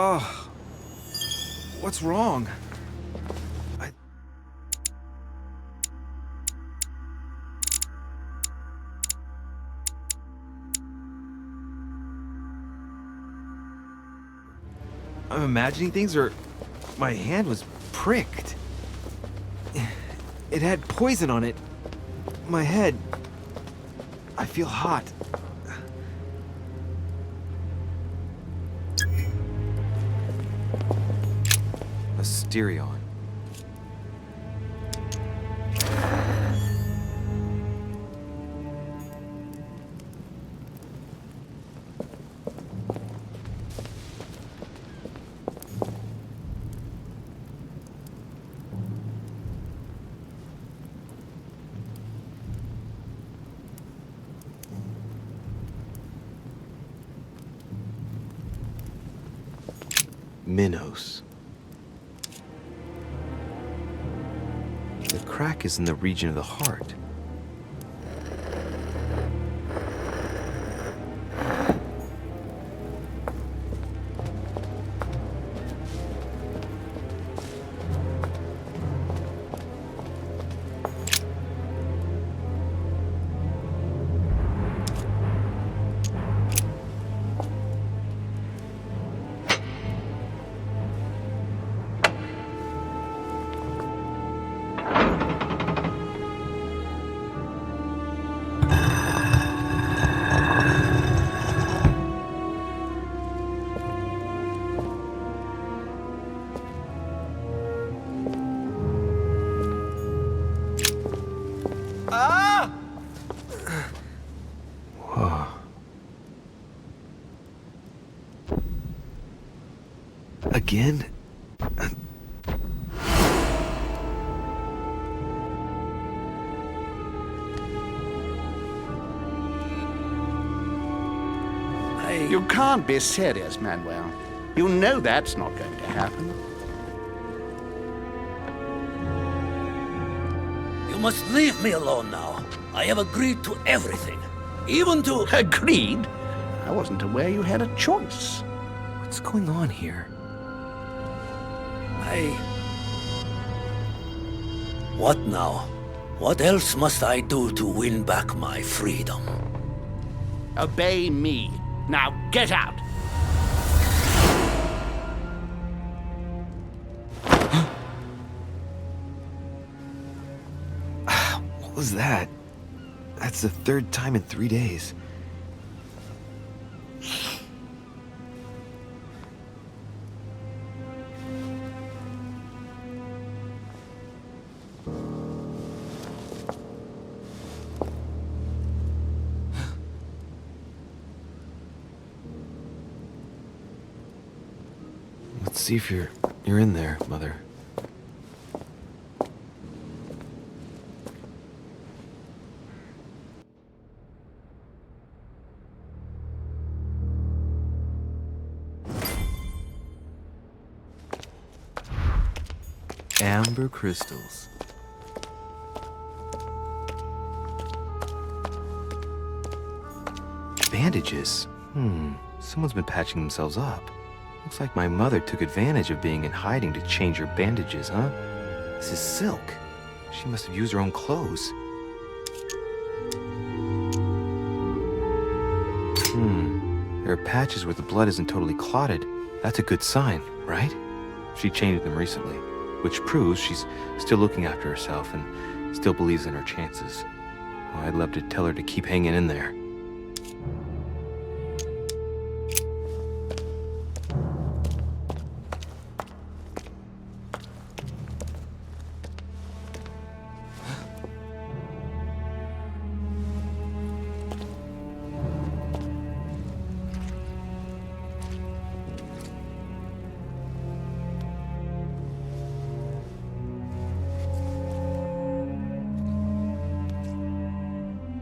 Oh, what's wrong? I'm imagining things, or my hand was pricked. It had poison on it. My head. I feel hot. Asterion. Minos. The crack is in the region of the heart. Again? You can't be serious, Manuel. You know that's not going to happen. You must leave me alone now. I have agreed to everything. Even to... Agreed? I wasn't aware you had a choice. What's going on here? What now? What else must I do to win back my freedom? Obey me. Now get out! What was that? That's the third time in 3 days. Let's see if you're in there, Mother. Amber crystals. Bandages? Someone's been patching themselves up. Looks like my mother took advantage of being in hiding to change her bandages, huh? This is silk. She must have used her own clothes. There are patches where the blood isn't totally clotted. That's a good sign, right? She changed them recently, which proves she's still looking after herself and still believes in her chances. Oh, I'd love to tell her to keep hanging in there.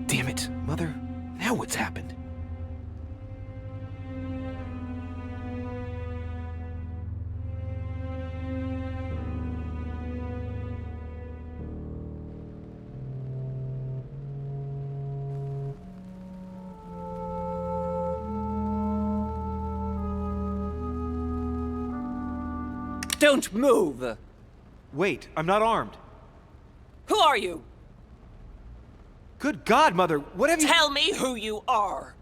Damn it, Mother. Now what's happened? Don't move! Wait, I'm not armed. Who are you? Good God, Mother, what have you— Tell me who you are!